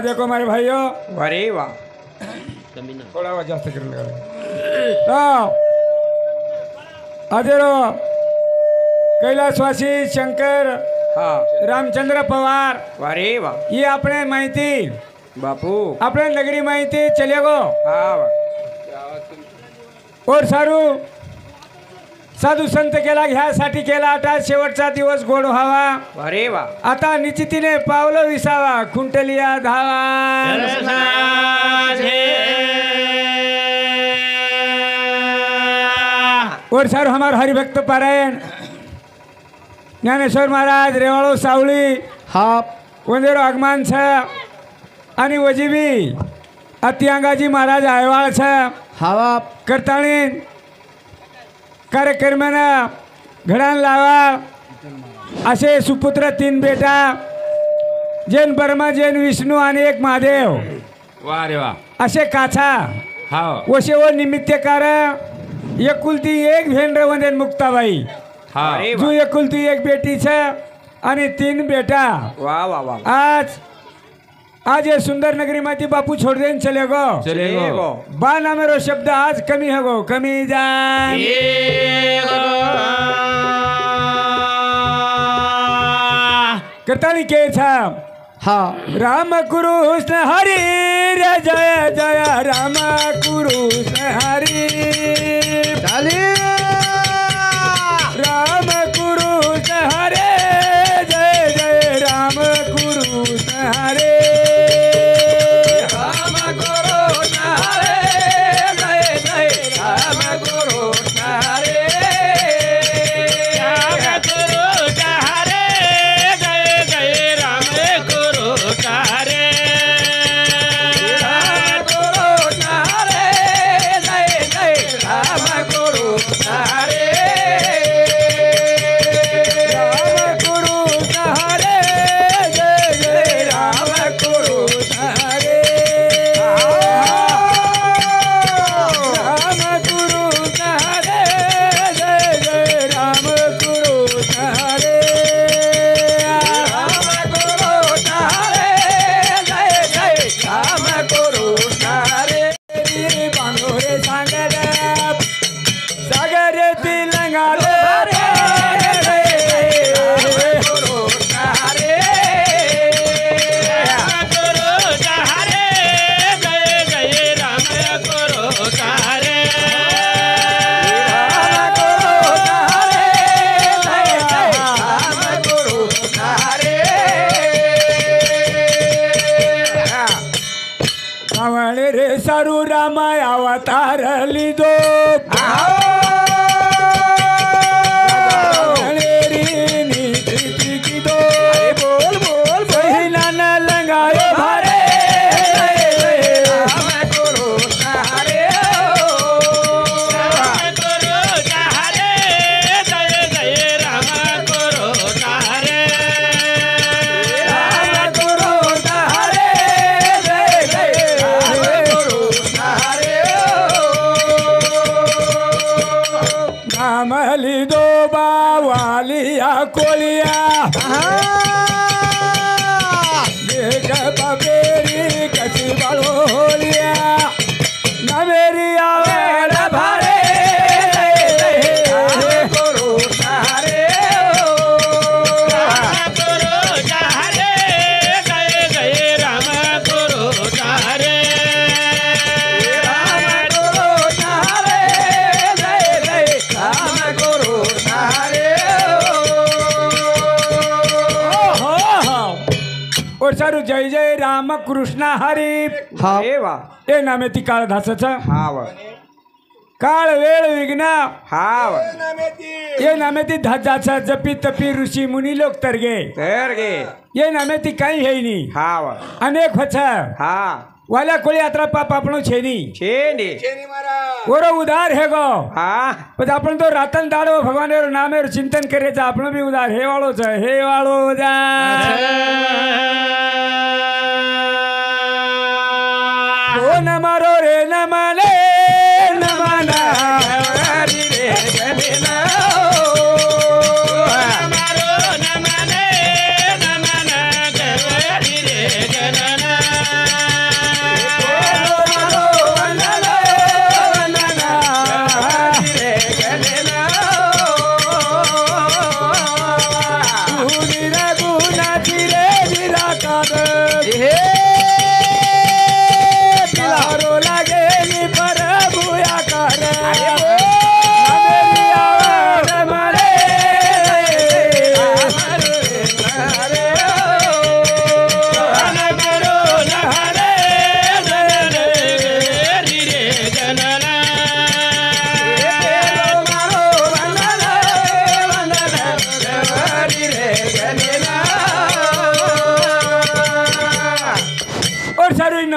देखो मारे भाइयों, अरे वाह थोड़ा आवाज जास्त करून अधेरो कैलासवासी शंकर हाँ रामचंद्र पवार, अरे वाह ये अपने माहिती बापू अपने नगरी माहिती चले गो हाँ वाह और सारू साधू संत केला घ्यासाठी केला आता शेवटचा दिवस गोड व्हावा. अरे वाह आता निश्चितीने पावलं विसावा खुंटलिया धावा. और सर हमार हरिभक्त पारायण ज्ञानेश्वर महाराज रेवाळो सावळी हाँ वंदेरो आगमान छ आणि वजीबी अतियांगाजी महाराज आयवाळ छ हवा करताळी कार्यक्रमानं घडाण लावा. असे सुपुत्र 3 बेटा जैन ब्रह्मा जैन विष्णू आणि एक महादेव वाह रे वाह असे काछा हाँ वशे व निमित्तकार एकुलती एक भेंड वंदेन मुक्ताबाई हाँ अरे जो एकुलती एक बेटी छ आणि 3 बेटा. वाह वाह वाह आज ये सुंदर नगरी माती बापू छोड़ देन चले गो चलेगो बा नामेरो शब्द आज कमी है गो कमी जान करताली के था हाँ राम कृष्ण हरि रे जय जय राम कृष्ण हरि राम कृष्ण हरे जय जय राम कृष्ण हरे राम कृष्ण हरे जय जय राम कृष्ण हरे राम कृष्ण हरे जय जय राम कृष्ण हरे राम कृष्ण हरे जय जय राम कृष्ण हरे रे सारू रामा अवतार लीधो बोल बोल बहिला न लंगायो भारे मली दो बावालिया कोलिया देख बबेरी कसी बड़ोलिया न मेरी आवाज भारे सारू जय जय राम कृष्ण हरी हाँ वाह ए नामे ती काळ धासाचा हाँ वाह काळ वेळ विघ्न हाँ वाह ये नामे ती धासाचा जपी तपी ऋषी मुनी लोक तरगे ये नामे ती काही है नहीं हाँ वाह अनेक वचा हाँ वाला कोली यात्रा पाप आपणो छेनी छेनी ओरो उदार है गो हाँ पण आपण तो रातन दाडो भगवान रो नाम रो चिंतन करे जा आपणो भी उदार हे वाळो छ हे वाळो जा ओ नमारो रे नमाले नमाना हरि रे जमेना नमारो नमाले नमाना हरि रे जमेना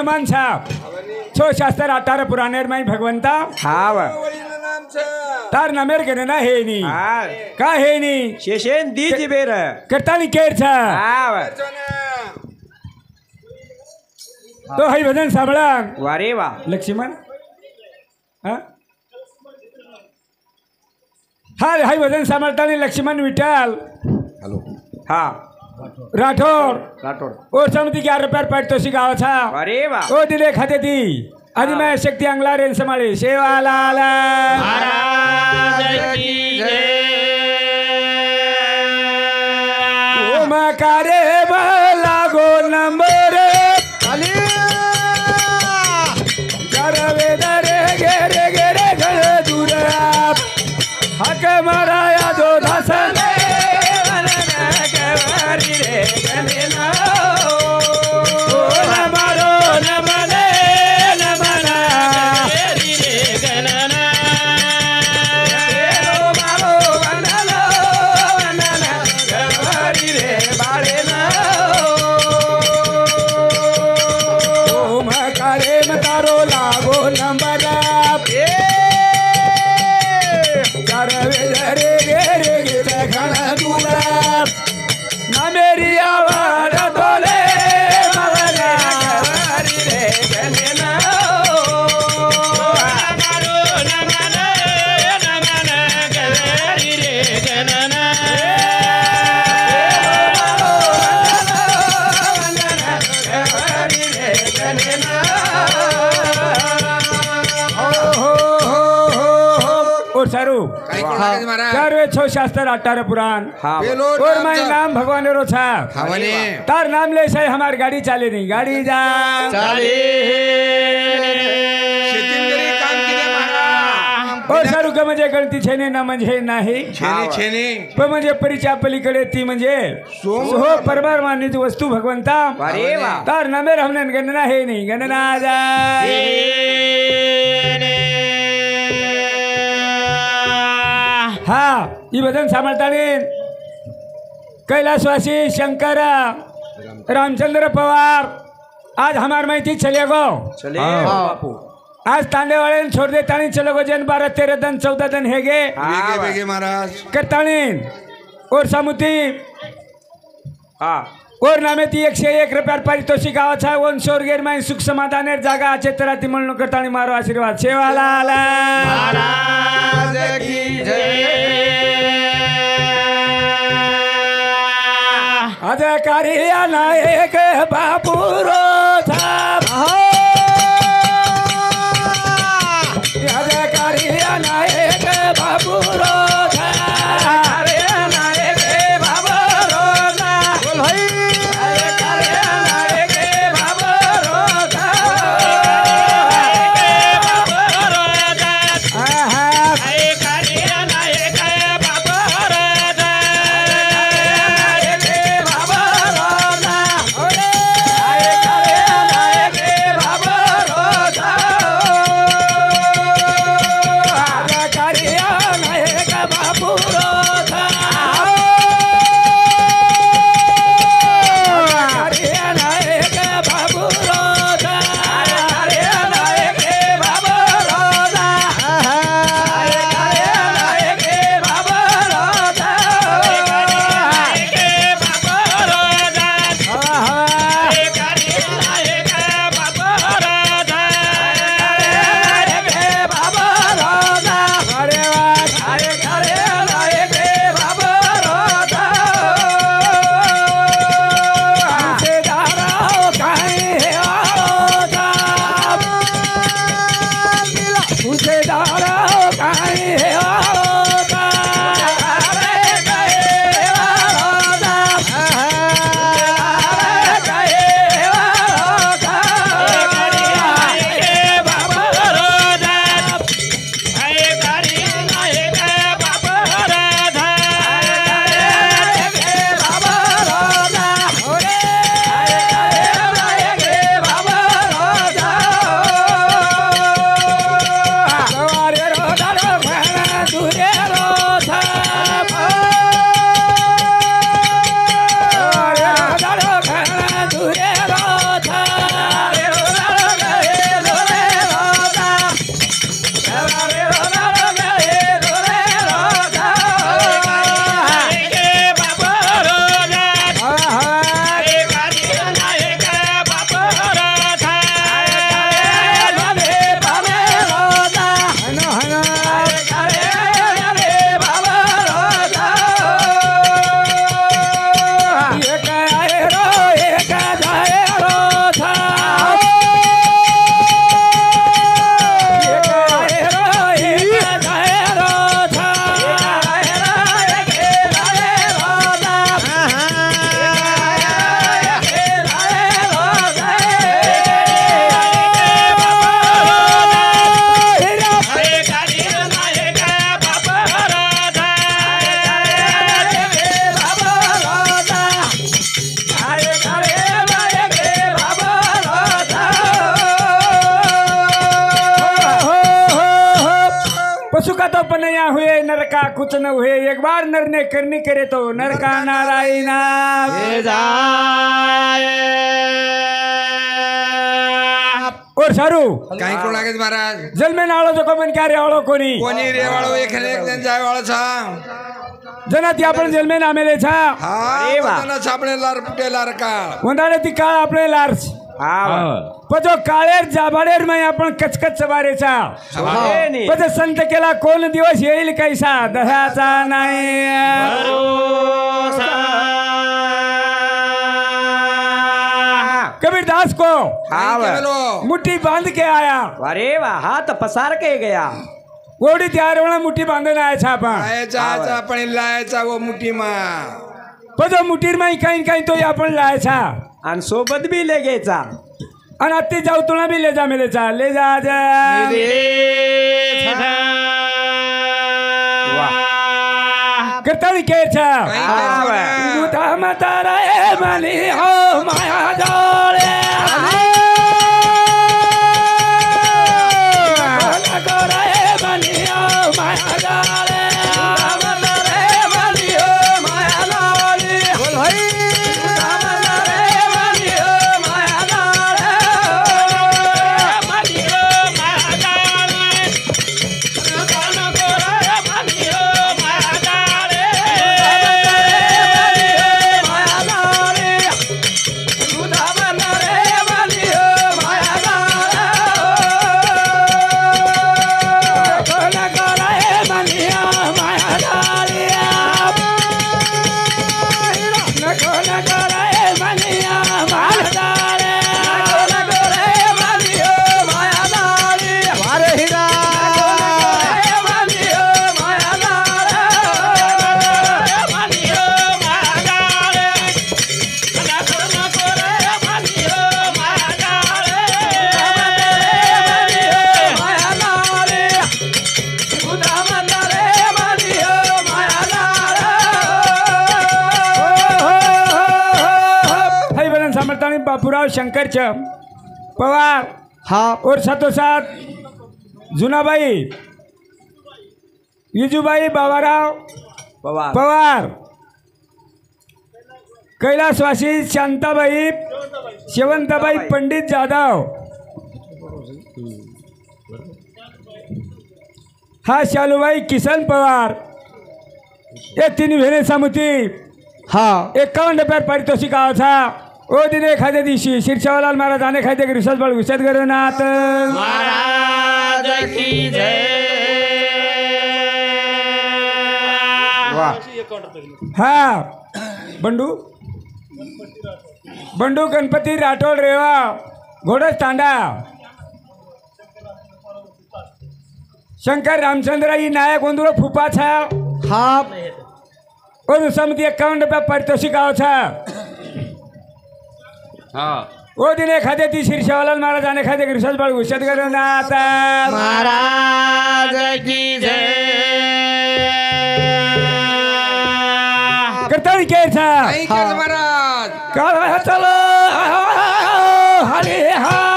मानसा छो शास्त्र 18 पुराणे माई भगवंता हाव तार नमेर गणना हे नी हा का हे नी शेषेन दीजी बेर करतानी केर छा हाव तो हई भजन साबळा वारे वा लक्ष्मण हा हा हई भजन सांभाळताना लक्ष्मण विठ्ठल हा राठोड राठोड ओ समती 11 रुपये पाठतोशी गावाचा वारे वा ओ दिले खाते ती आदि मैं शक्ती अंगला रेन समाळे शेवालाल ओ मकारे लागो नंबर जरवे दरे गेरे गेरे गळ दूर हक माराया जो धासन चारवे छो शास्त्र 18 पुराण और मैं नाम भगवान रो छा तार नाम ले से हमार गाड़ी चाले नहीं गाड़ी जा और सारू का म्हणजे गणती छेने ना म्हणजे नाही पण म्हणजे परिचय पलीकडे ती म्हणजे सो परमार मानित वस्तू भगवंता तार नामे हमने गणना है नहीं गणना जा हा ये भजन सांभाळताने कैलाशवासी शंकर रामचंद्र पवार आज हमार माहिती चले गो चले बापू आज तांडे वाले छोड़ दे तानी चले गो जन 12 13 दिन 14 दिन है गे बेगे महाराज करतानी और सामुती हा और नामे ती 101 रुपया पारितोषिक गावाचा वन स्वर्गेर माई सुख समाधानेर जागा आचेतरा ती म्हणून करतानी मारो आशीर्वाद सेवाला महाराज की जय अधिकारी नायक बापू रोधा अधिकारी नायक बापू रोधा तो पनैया हुए नर का कुछ न हुए एक बार नर ने करनी करे तो नर का नारायणा और सारू काही कोण लागेल महाराज जल में नाळो जो को मन क्या रे वाळो कोणी कोणी रेवाळो एक जण जाय वाळचा जना ती आपण जल में नामेले छा हा बदन सापडे लार पुटे लार का उंडाळे ती काळ आपले लार्स पजो काळेर जाबाडेर मै आपण कचकच बारेचा पज संत केला कोण दिवस येईल कैसा दह्याचा नाही कबीर दास को मुट्ठी बांध के आया अरे वाह हाथ पसार के गया गोडी तयार होना मुट्ठी बांधून आया आपण लायचा पण लायचा वो मुठी मा पजो मुठीर माई काही काही तो आपण लायचा आणि सोबत बी ले घ्यायचा आणि अत्ती जाऊ तुला बी ले जा मेलेचा ले जा करताळी केचा मुठा मतारा ए मनी हो माया जोळे बापूराव शंकरच पवार हाँ और साथों साथ जुनाबाई विजूबाई बाबाराव पवार कैलासवासी शांताबाई शेवंताबाई पंडित जाधव हा शालूबाई किसन पवार ये तीन भेने समिती हाँ 51 रुपये पारितोषिक था ओ दिन एखाद्या दिवशी शिरशावलाल महाराज आने खायते रिसर्च बळ विषद गरनाथ महाराज की जय हा बंडू गणपती राठोड रेवा घोडस तांडा शंकर रामचंद्राई नायक गोंदुळ फुपा छा हा ओ समिति 51 रुपये पारितोषिक था वो दिन एखाद्या ती शिरशावलाल महाराज आने खाते रिसर्च बळ विषद गरनाथ महाराज की जय करताळी केचा महाराज काळ चलो हरे हाळे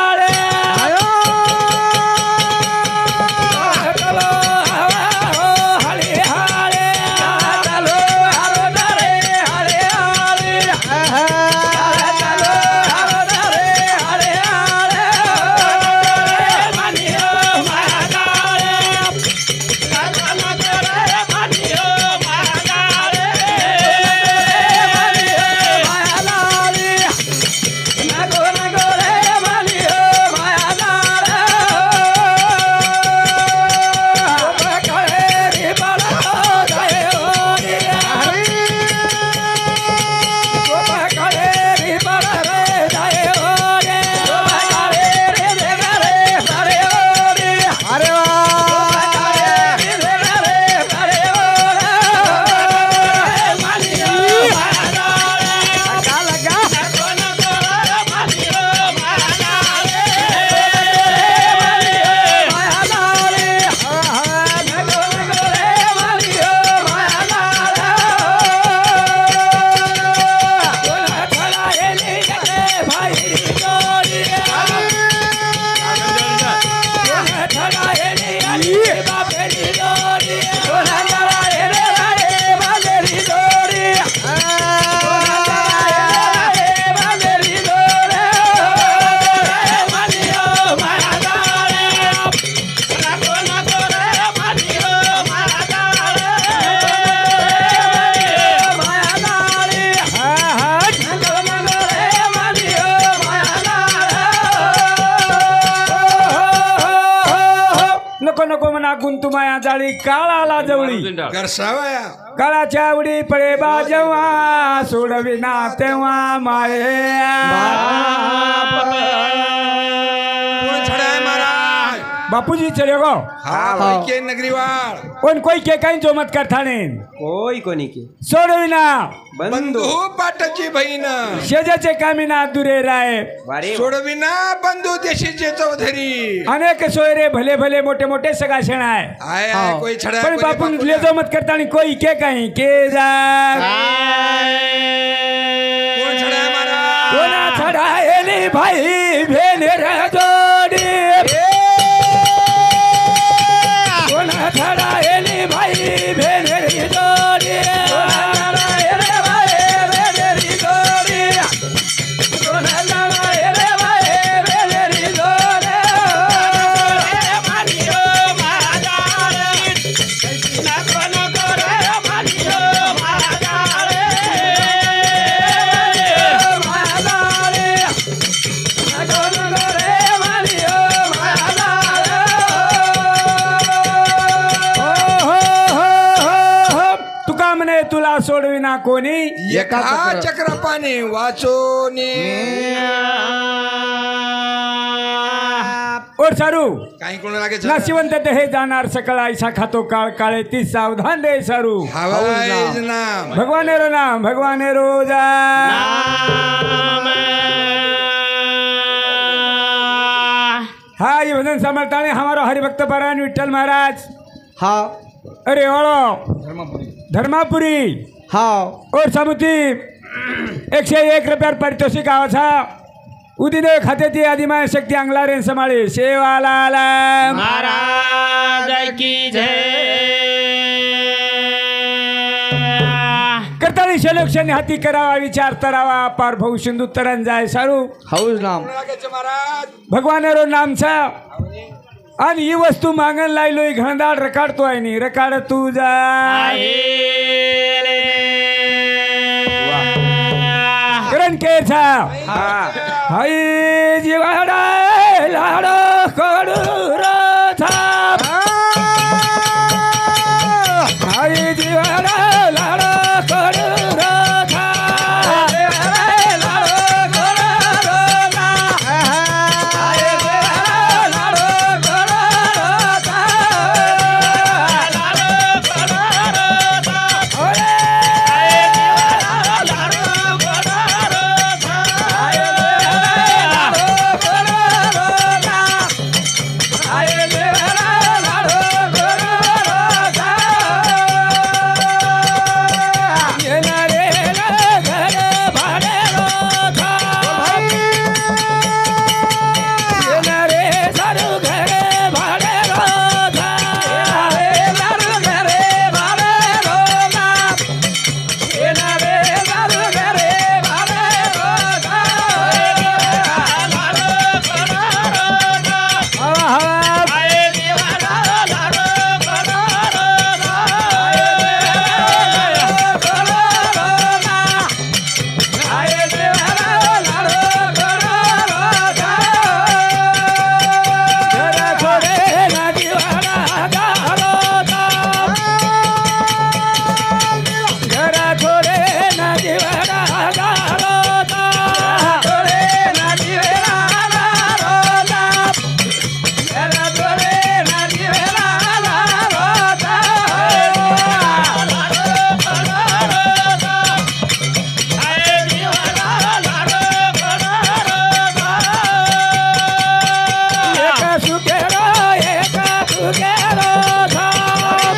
गुंतुमाया जाळी काळाला जवळी करसावया काळाच्या आवडी पळे बा जेव्हा सोडविना तेव्हा माये कोण छडाय महाराज बापूजी चले गो हा के नगरीवाळ कोण कोई के काही जोमत करताने कोई कोणी की सोडविना बंधू बंधू पाटाची बहीण शेजाचे कामिना दुरे राय वारे सोडविना बंधू देशीचे चौधरी अनेक सोयरे भले भले मोठे मोठे सगा शेण आहे आय आय कोई छडाय पण बापू ले जोमत करतानी कोई के काही के जा कोण छडाय महाराज कोणा छडायली भाई भेने रे जोडी कोणा छडायली भाई भेने रे जोडी छडायले भाई भेने रे जोडी कोणा छडायले भाई भेने रे जोडी मानियो महाराज ना कोण करे मानियो महाराज तुका म्हणे तुला सोडविना कोणी एका चक्रपाने वाचोने और सारू काही कोण लागे नाशिवंत हे जाणार सकळ ऐसा खातो काळ काळे ती सावधान रे सारू हवाईज नाम भगवान रो नाम भगवान रोजा हाँ ये भजन समर्थाने हमारा हरिभक्त परायण विठ्ठल महाराज हाँ अरे ओळो धर्मापुरी हाँ और समुती 101 रुपयार पारितोषिक आवाचा उदिदेव खाते ती आदिमाय शक्ती अंगला रे समाळे शेवालाला महाराज की जय करताळी शलोक्षणी हाती करावा विचार तरावा पार भाऊ सिंधू तरण जाय सारू हौज नाम महाराज भगवान रो नामचा आणि ही वस्तू मागण लायलोय घनदाड रकाडतोय नी रकाड तू जा करण केचा हाय जीवाडा लाडो कडूर थाप हाय जीवाडा लाडो कडूर थाप लाडो कडूर थाप हाय जीवाडा लाडो कडूर थाप लाडो कडूर थाप ओरे हाय जीवाडा लाडो कडूर थाप हाय लाडो कडूर थाप हाय जीवाडा लाडो कडूर थाप येणारे घर भाडे थाप येणारे सारू घर भाडे थाप सारू घर भाडे थाप येणारे सारू घर भाडे थाप लाडो कडूर थाप हाय जीवाडा लाडो कडूर थाप हाय जीवाडा लाडो कडूर थाप जरा थोडे ना जीवाडा गारो थाप जरा थोडे ना जीवाडा गारो थाप थोडे ना जीवाडा गारो थाप जरा थोडे ना जीवाडा गारो थाप लाडो कडूर थाप हाय जीवाडा लाडो कडूर थाप एका सुकेरो थाप एका सुकेरो थाप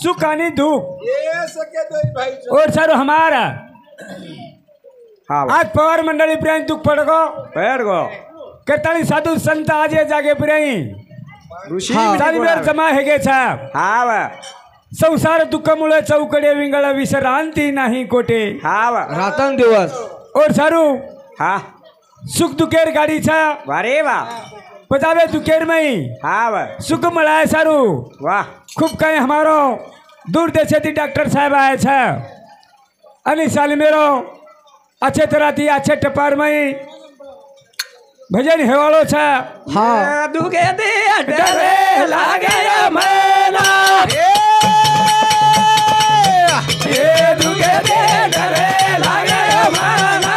सुख आणि दुःख ये सके दोन भाई और सर हमारा हाँ आज पवार मंडळी प्रियांक दुःख पडगो पैर गो करताळी साधू संत आज ये जागे प्रियांक ऋषी चाली बेर जमा हेगे छा हाँ बा संसार दुःखामुळे चौकडे विंगळ विश्रांती नाही कोटे हा वा रातन दिवस और सारू हा सुख दुखेर गाडीचा वारे वा पजावे दुखेर मई हा वा सुख मळाय सारू वाह खूब कहीं हमारो दूर देशे थी डॉक्टर साहब आए छे अनि साल मेरो अच्छे तरह थी अच्छे टपार मई भजन हेवाड़ो छे हाँ दुखे दे डरे लागे मना ये दुखे दे डरे लागे मना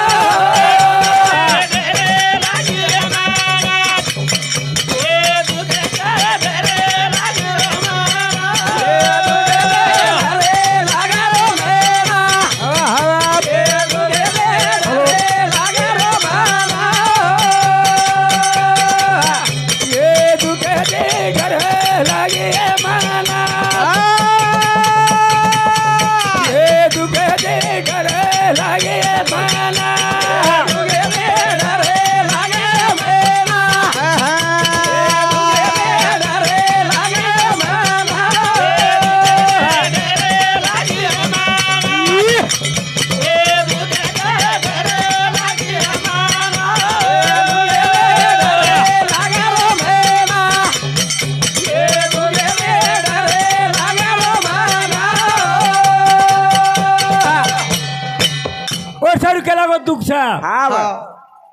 दुख छा हा वा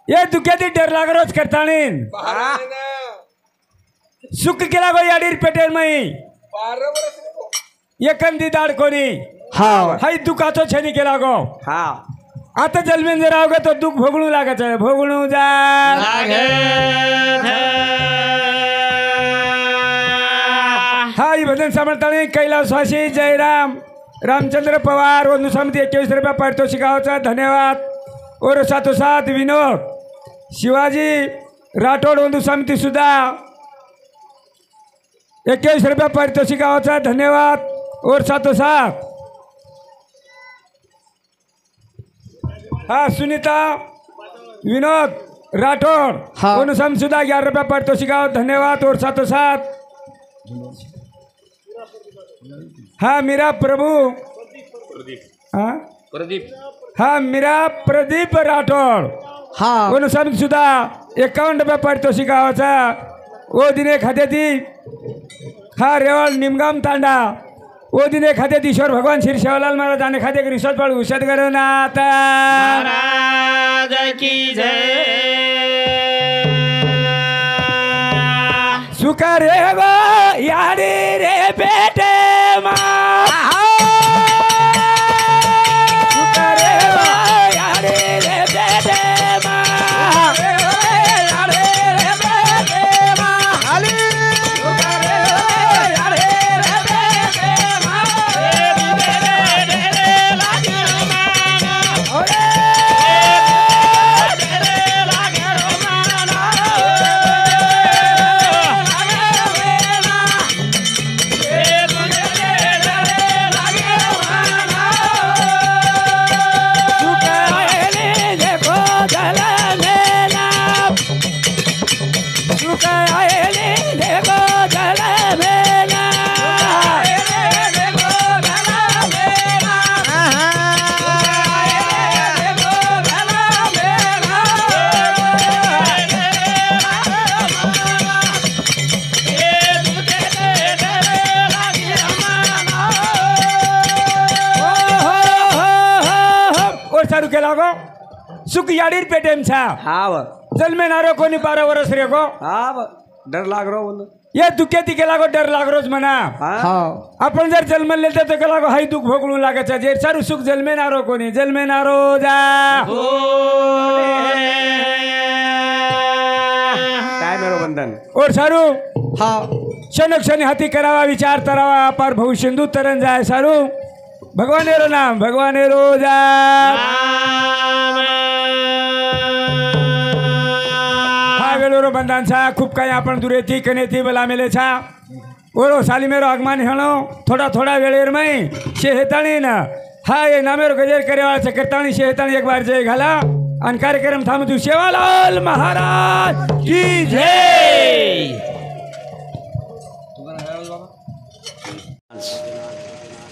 ये दुखेती डर लाग रोज करता सुख केला गो याडीर पेटेर मई 12 वर्ष नको. ये कंदी दाड कोणी हाँ हाई दुखाचो छेनी केला गो हा आता जलमेन जर आवगे तो दुख भोगणू लागत आहे भोगणू जा हाई भजन समर्थाने कैलासवासी जयराम रामचंद्र पवार व समिती 21 रुपया पारितोषिकाचा धन्यवाद और साथोसाथ विनोद शिवाजी राठोड बंधू समिती सुद्धा 21 रुपया पारितोषिकाचा धन्यवाद और साथोसाथ हाँ सुनीता विनोद राठौड़ हाँ। उन सम सुधा 11 रुपया पारितोषिका धन्यवाद और साथ हाँ मेरा प्रभु हाँ प्रदीप हाँ मेरा प्रदीप राठौड़ हाँ उन सम सुधा 51 रुपया पारितोषिका वो दिने खाते थी हाँ रेवल निमगाम तांडा वो दिने खाते थी ईश्वर भगवान श्री शेवालाल महाराज आने खाते की रिसोर्ट पर उषद करो नाता महाराज की जय सुख रे गो यारी रे बेटे माँ सुख रे गो यारी रे बेटे माँ सुख याडीर पेटेम छा हा वा जन्मे नारो कोणी 12 वर्ष रे गो हा वा डर लाग रो बोल ये दुखे ती केला गो डर लाग रोज म्हणा हाँ आपण जर जन्म लेते तो केला गो हाई दुख भोगणू लागायचा जे सारू सुख जन्मे नारो कोणी जन्मे नारो जा काय मेरो बंधन और सारू हाँ क्षण क्षणी हाती करावा विचार करावा अपार भव सिंधू तरन जाय सारू भगवानेरो नाम भगवानेरो जा हा वेळोरो बंधन छा खूब काही आपण दुरेती कनेती बला मेले छा ओरो साली मेरो आगमान हेणो थोड़ा थोड़ा वेळेर मई शेहताणी ना हा ये नामेरो गजेर करेवाळ चकरताणी शेहताणी एक बार जय घाला आणि कार्यक्रम थांबतू शेवालाल महाराज की जय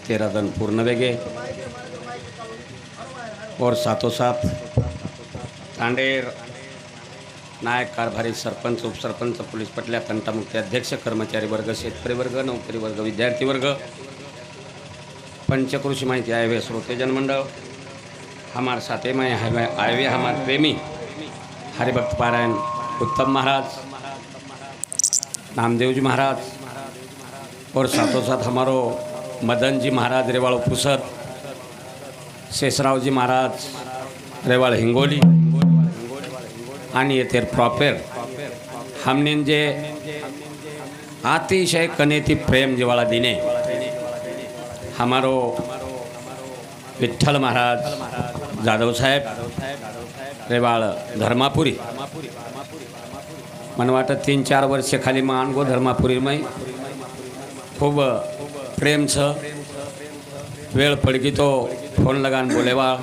13 दिन पूर्ण वेगे और साथों साथ तांडेर नायक कारभारी सरपंच उपसरपंच पोलीस पटल्या तंटामुक्ती अध्यक्ष कर्मचारी वर्ग शेतकरी वर्ग नौकरी वर्ग विद्यार्थी वर्ग पंचकृषि माहिती आयवे श्रोतेजन मंडल हमारे साथे में आयवे हमारे प्रेमी हरिभक्त पारायण उत्तम महाराज नामदेव जी महाराज और साथों साथ हमारो मदन जी महाराज रेवाड़ पुसद शेषराव जी महाराज रेवाड़ हिंगोली आणि येथे प्रॉपर हमने जे अतिशय कनेती प्रेम जिवाळा दिने हमारो विठ्ठल महाराज जाधव साहेब रेवाड़ धर्मापुरी मन वाटत 3-4 वर्ष खाली मग अनुभव धर्मापुरी में खूब प्रेम छ वेळ पडकी तो फोन लगान बोलेवाळ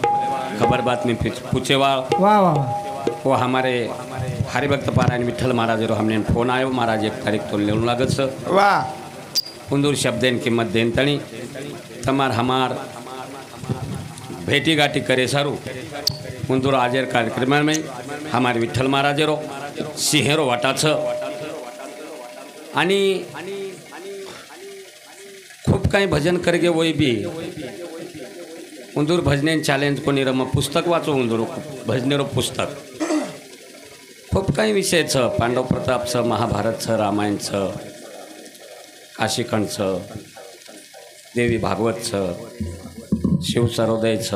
खबर बातमी पूछेवाळ वाह वाह वो हमारे हरिभक्त पारायण विठ्ठल महाराज रो हमने फोन आयो महाराज 1 तारीख तो लेवन लागत छ वाह उंदूर शब्देन किंमत देन तणी तमार हमार भेटी गाठी करे सारू उंदूर हाजर कार्यक्रम में हमारे विठ्ठल महाराज रो सिंहेरो वाटा छ आणि खूब काही भजन करगे वही भी उंदूर भजने चॅलेंज कोणी रम पुस्तक वाचो उंदूर भजनेरो पुस्तक खूब काही विषय छ पांडव प्रताप छ महाभारत छ रामायण छ काशीखंड छ देवी भागवत छ शिव सरोदय छ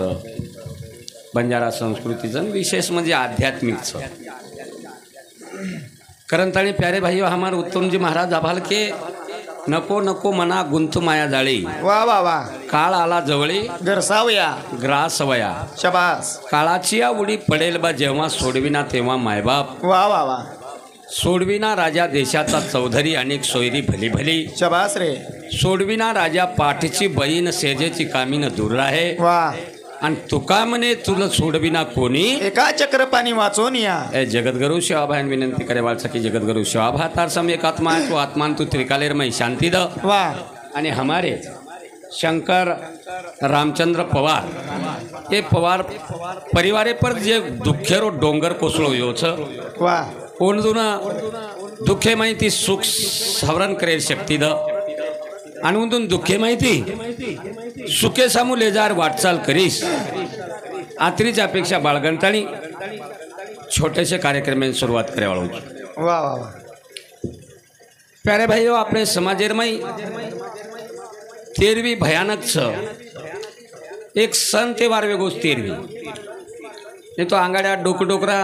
बंजारा संस्कृतीचं विशेष म्हणजे आध्यात्मिक छ करंताणी प्यारे भाइयों हमारे उत्तम जी महाराज आभाल के नको नको मना गुंत माया जाळी वाह वाह वाह काळ आला जवळी गरसावया ग्रासवया शबास काळाची या उडी पडेल बा जेव्हा सोडविना तेव्हा मायबाप वाह वाह वाह सोडविना राजा देशाचा चौधरी अनेक सोयरी भली भली शबास रे सोडविना राजा पाठीची बहीण सेजेची कामीन दूर राहे वाह आणि तुका म्हणे तुला सोडविना कोणी एका चक्र पाणी वाचून या ए जगद्गुरु शिवाभायन विनंती करे वाळचा की जगद्गुरु शिवाभा तार सम एक आत्मा है तो आत्मान तू त्रिकालेर में शांति द वाह आणि हमारे शंकर रामचंद्र पवार ये पवार परिवारे पर जे दुखेरो डोंगर कोसळो यो छ वाह कोणदुना दुखे माहिती सुख सवरण करेल शक्ती द आणि उंदून दुखे माहिती सुखे सामू लेजार वाटचाल करीस आत्रीच्या अपेक्षा बाळगंताणी छोटेसे कार्यक्रम सुरुवात करे वाळू वाह वाह वाह प्यारे भाइयों अपने समाजेर में 13वी भयानक छ एक सन तेवार वेगोस 13वी नहीं तो आंगाड्या डोकरा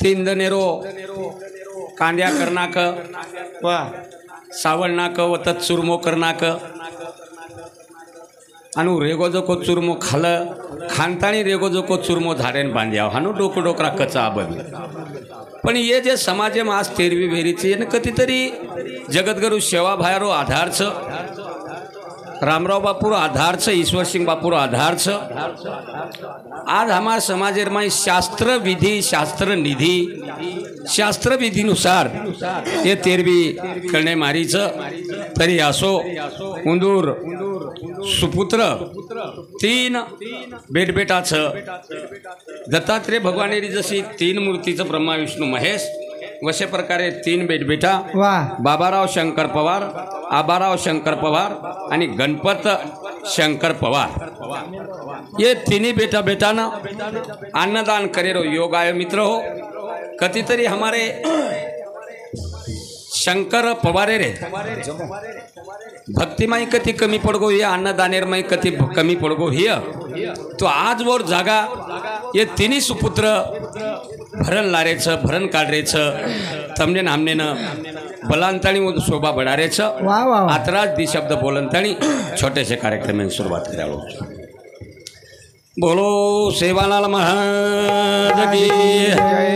3 दनेरो कांद्या करनाक वाह सावळनाक वतत चुरमो करनाक अनु रेगो जो को चुरमो खाल खानताणी रेगो जो को चुरमो धारेन बांध्या हानु डोकरा कचा आबल पण ये जे समाजे में आज 13वी भेरीची कधीतरी जगद्गुरु सेवा भायरो आधार छ रामराव बापूर आधार छ ईश्वर सिंह बापूर आधार छ आज हमार समाजेर में शास्त्र विधि शास्त्र निधि शास्त्र विधीनुसार ये 13वी करणे मारी छ तरी असो उंदूर सुपुत्र 3 बेटबेटा छ दत्तात्रेय भगवानेरी जशी 3 मूर्तीचं ब्रह्मा विष्णू महेश वशे प्रकारे 3 बेटबेटा वाह बाबाराव शंकर पवार आबाराव शंकर पवार आणि गणपत शंकर पवार ये 3 बेटा ना अन्नदान करेरो योग आयो मित्र हो कधीतरी हमारे शंकर पवारे रे भक्तिमाई कति कमी पड़गो ये अन्नदानेर माई कति कमी पड़गो हिय तो आज वो जागा ये 3 सुपुत्र भरण लारे छ भरण काढरे छ तमने नामने न बलांताणी शोभा बढ़ारे छ वाह वाह आतराज दी शब्द बोलंताणी छोटे से कार्यक्रम में शुरुआत करालो बोलो सेवालाल महाराज की जय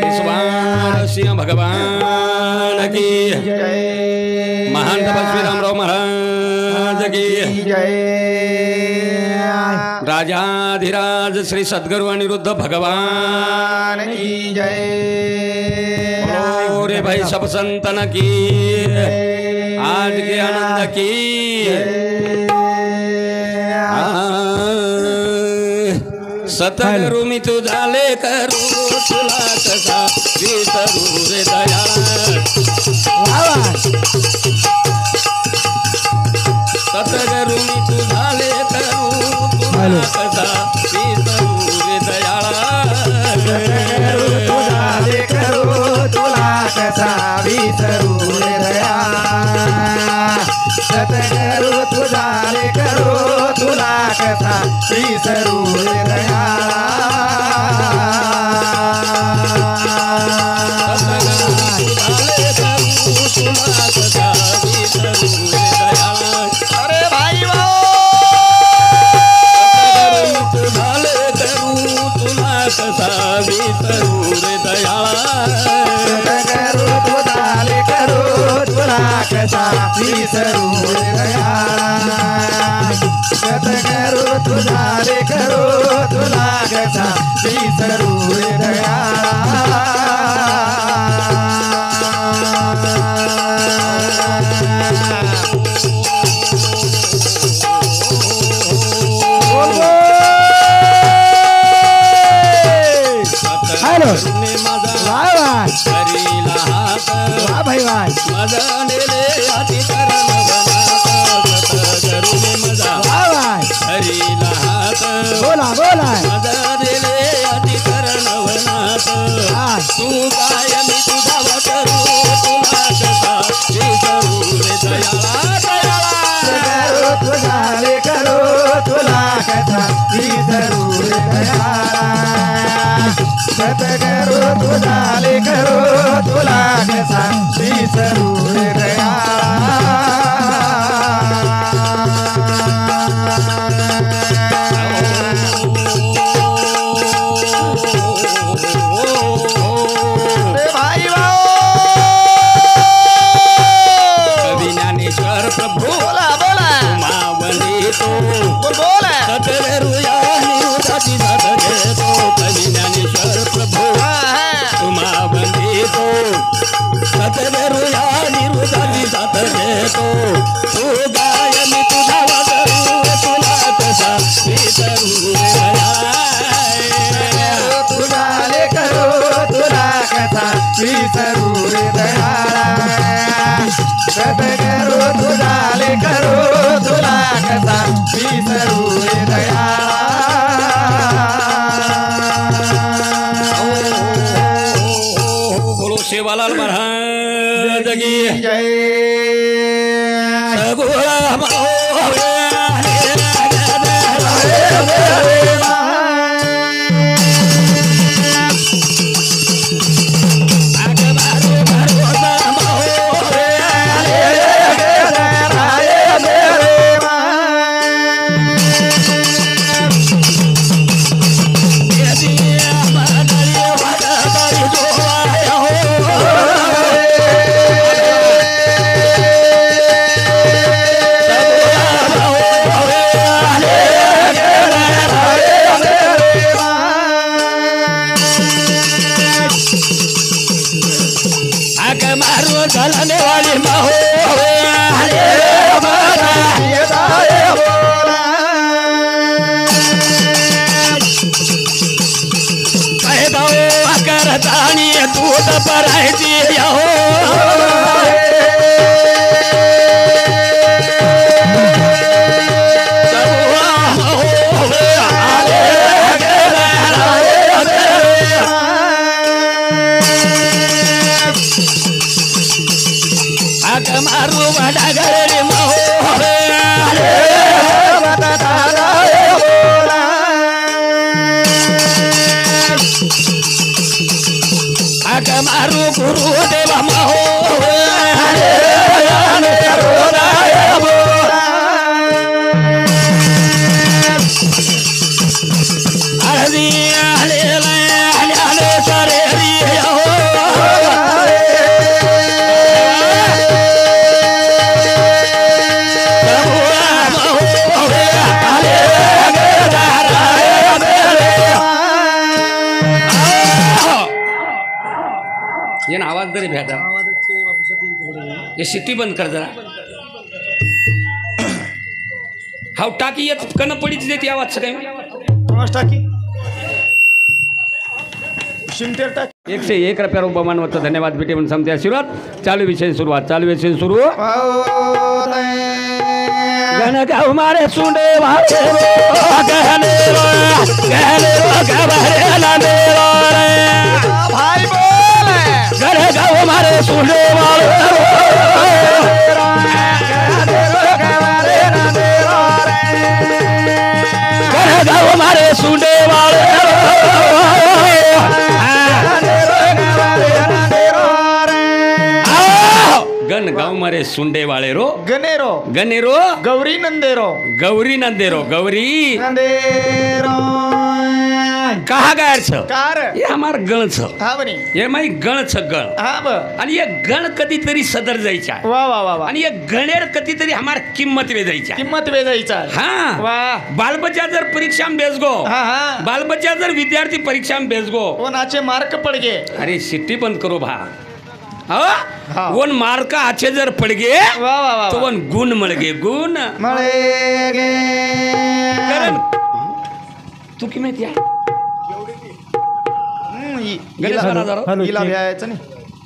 ईश्वर सिंह भगवान की जय महान तपस्वी रामराव महाराज की जय राजाधिराज श्री सद्गुरु अनिरुद्ध भगवान की जय बोलो रे भाई सब संतन की आडगे आनंद की सतगुरु मी तुझा लेकरू तुला कसा विसरू रे दया सतगुरु मी तुझा लेकरू तुला कसा विसरू रे दयाळा तुझा लेकरू तुला कसा विसरू रे दया सतगुरु तुझा लेकरू तुला कसा विसरू रे दया अरे भाई तुझा लेकरू तुला कसा विसरू रे दयाळा सतगुरु तुझा लेकरू तुला कसा विसरू रे दया सतगुरु तुझा लेकरू तुला कसा विसरू रे दया हॅलो माझा वा हरीला हात वा भाई वा माझा नेले आधी करण सतगुरुने माझा वा हरीला हात बोला बोला माझा नेले आधी करण वनात हा तू काय मी तुझा वाटरू तुला कसा विसरू रे दयाळा दयाळा सतगुरु तुझा लेकरू तुला कसा विसरू रे दया सतगुरु तुझा लेकरू तुला कसा विसरू रे दया कवी ज्ञानेश्वर प्रभू बोला बोला तुम्हा वंदितो बोला सतगुरु या निरुदाची साथ घेतो कवी ज्ञानेश्वर प्रभू तुम्हा वंदितो सतगुरु या निरुदाची साथ घेतो तू गाय मी तुझा वाजरू तुला कसा विसरू रे दया तुझा लेकरू तुला कसा विसरू रे दया सतगुरु तुझा लेकरू तुला कसा विसरू रे दया बोलो सेवालाल महाराज की जय सगुणा माओ मारो गलाने वाली माहो करतानी दूध परायची मारू वाडा घरे मारू गुरु देवा माहो ये आवाज तरी भेटा ये सिटी बंद कर जरा हाव टाकी येत कन पडीच देते आवाज काय कोणास टाकी शिमतेर टाकी 101 रुपया बहुमान होतं धन्यवाद भेटे म्हणून समते आशीर्वाद चालू विषय सुरुवात चालू विषय सुरू गण गाव मारे सुंडे वारे गहने गहने गहरे लाने भाई बोल गण गाव मारे सुंडे वारे गण गाव मारे सुंडे वारे गण गाव मारे सुंडे वाले रो गनेरो गनेरो गौरी नंदेरो गौरी नंदेरो गौरी नंदेरो कहा गायर छ कार ये हमार गण छ हा बनी ये माई गण छ गण हा ब आणि ये गण कधीतरी सदर जायच्या वा वा वा वा आणि ये गणेर कधीतरी हमार किंमत वेजायच्या किंमत वेजायचा हा वा बालबच्चा जर परीक्षा में बेस गो हा हा बालबच्चा जर विद्यार्थी परीक्षा में बेस गो कोणाचे मार्क पड गे अरे सिट्टी बंद करो भा हा. वन मार्क आचे जर पड़ गे वा वा वा तो वन गुण मिल गे गुण मळे गे करण तू की माहिती आहे गणेश महाराज आलो. हिला यायचं नाही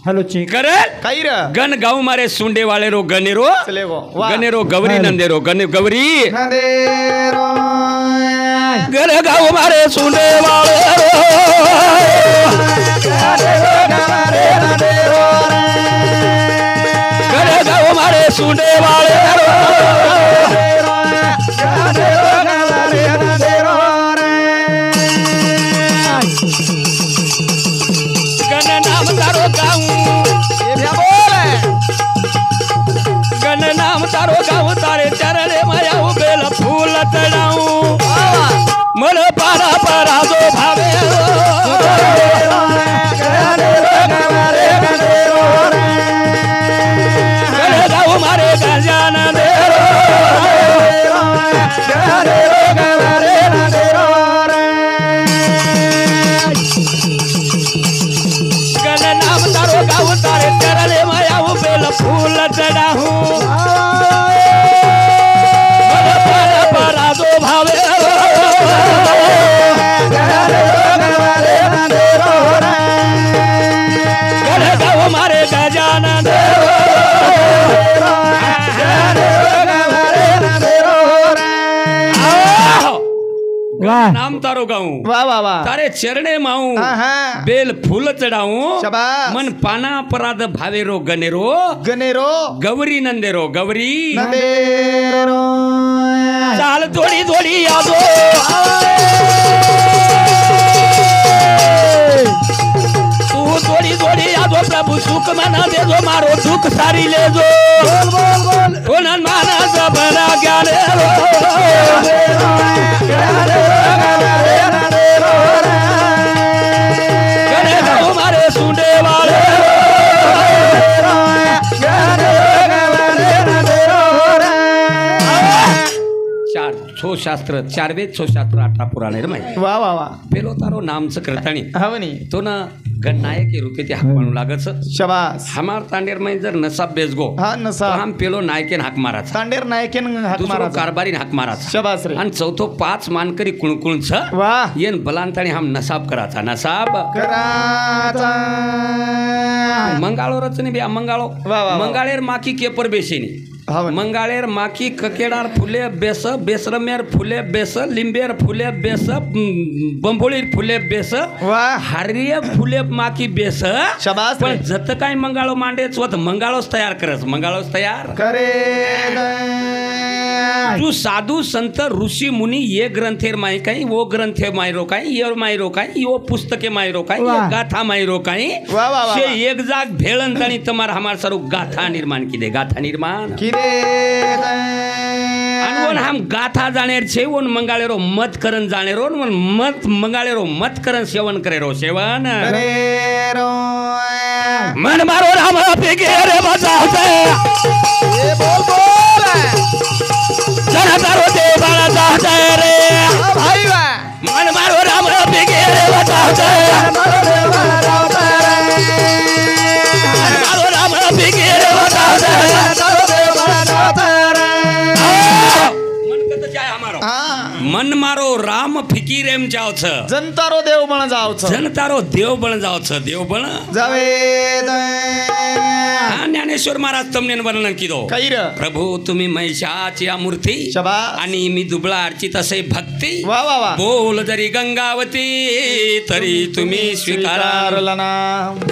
हॅलो चेक करण काही र गण गाव मारे सुंडे वाले रो गनेरो चले गो वा गनेरो गौरी नंदेरो गने गौरी नंदेरो गण गाव मारे सुंडे वाले गण गाव मारे सुंडे वाले गण नाम तारो गाऊ गण नाम तारो गाऊ तारे चरणे माया उभेल फूल चढाऊ मन पारा पारा जो भावे गण गाऊ मारे गजान गण नाम तारो गाऊ तारे चरणे माया उभेल फूल चढाऊ मन पारा पारा जो भावे गण गाऊ मारे गजानन नाम तारो गाऊ वा वा वा तारे चरणे माऊ हा हा बेल फूल चढाऊ शाबास. मन पाना अपराध भावेरो गनेरो गनेरो गौरी नंदेरो गौरी नंदेरो चाल थोडी थोडी यादो तू थोडी थोडी यादो प्रभु सुख मना दे दो मारो दुख सारी ले दो कोणन माना जबरा ज्ञाने गणे गाऊ मारे सुंडे वाले चार छो शास्त्र चार वेद छो शास्त्र 18 पुराणे रे माहिती वा वा वा पेलो तारो नामचं करताणी हा बनी तो ना गणनायक के रूपे ते हाक म्हणू लागच शाबास हमार तांडेर मै जर नसाब बेसगो हा तो नसा हम पेलो नायकेन हाक माराच तांडेर नायकेन हाक दुसरो मारा कारभारी हाक माराच शाबास रे आणि चौथो 5 मानकरी कुणकुण छ वा येन बलांताणी हम नसाब कराचा नसाब कराचा मंगाळो रचने बे मंगाळो वा, वा. मंगाळेर माकी केपर बेसेनी हा बनी. मंगाळेर माकी ककेडार फुले बेस बेसरमेर फुले बेस लिंबेर फुले बेस बंबोळीर फुले बेस वा हारिय फुले माकी बेस शाबास रे. पण जत काय मंगाळो मांडेच होत मंगाळोच तयार करस मंगाळोच तयार करे तू साधू संत ऋषी मुनी ये ग्रंथेर माय काही वो ग्रंथे मायरो काही ये मायरो काही यो पुस्तके मायरो काही ये गाथा मायरो काही वा, वा, वा, से वा. एक जाग भेळन तणी तमार हमार सारू गाथा निर्माण किदे गाथा निर्माण किरे अनवन हम गाथा जानेर छे ओन मंगाळेरो मत करन जानेरो ओन मत मंगाळेरो मत करन सेवन करेरो सेवन करेरो मन मारो राम पेगे रे बजावते ए बोल बोल जरा तारो दे बाळा जाते रे हा भाई वा मन मारो राम पेगे रे बजावते मारो राम पेगे रे बजावते मन कत जाय રેમ જાવ છે જનતારો દેવ બણ જાવ છો જનતારો દેવ બણ જાવ છે દેવ બણ જાવે હા જ્ઞાનેશ્वर महाराज તમને वर्णन કીધો कैर प्रभू तुम्ही महिषाची मूर्ती शबास आणि मी दुबळा अर्चित असे भक्ती वा वा वा बोल जरी गंगावती तरी तुम्ही स्वीकारा स्वीकारलना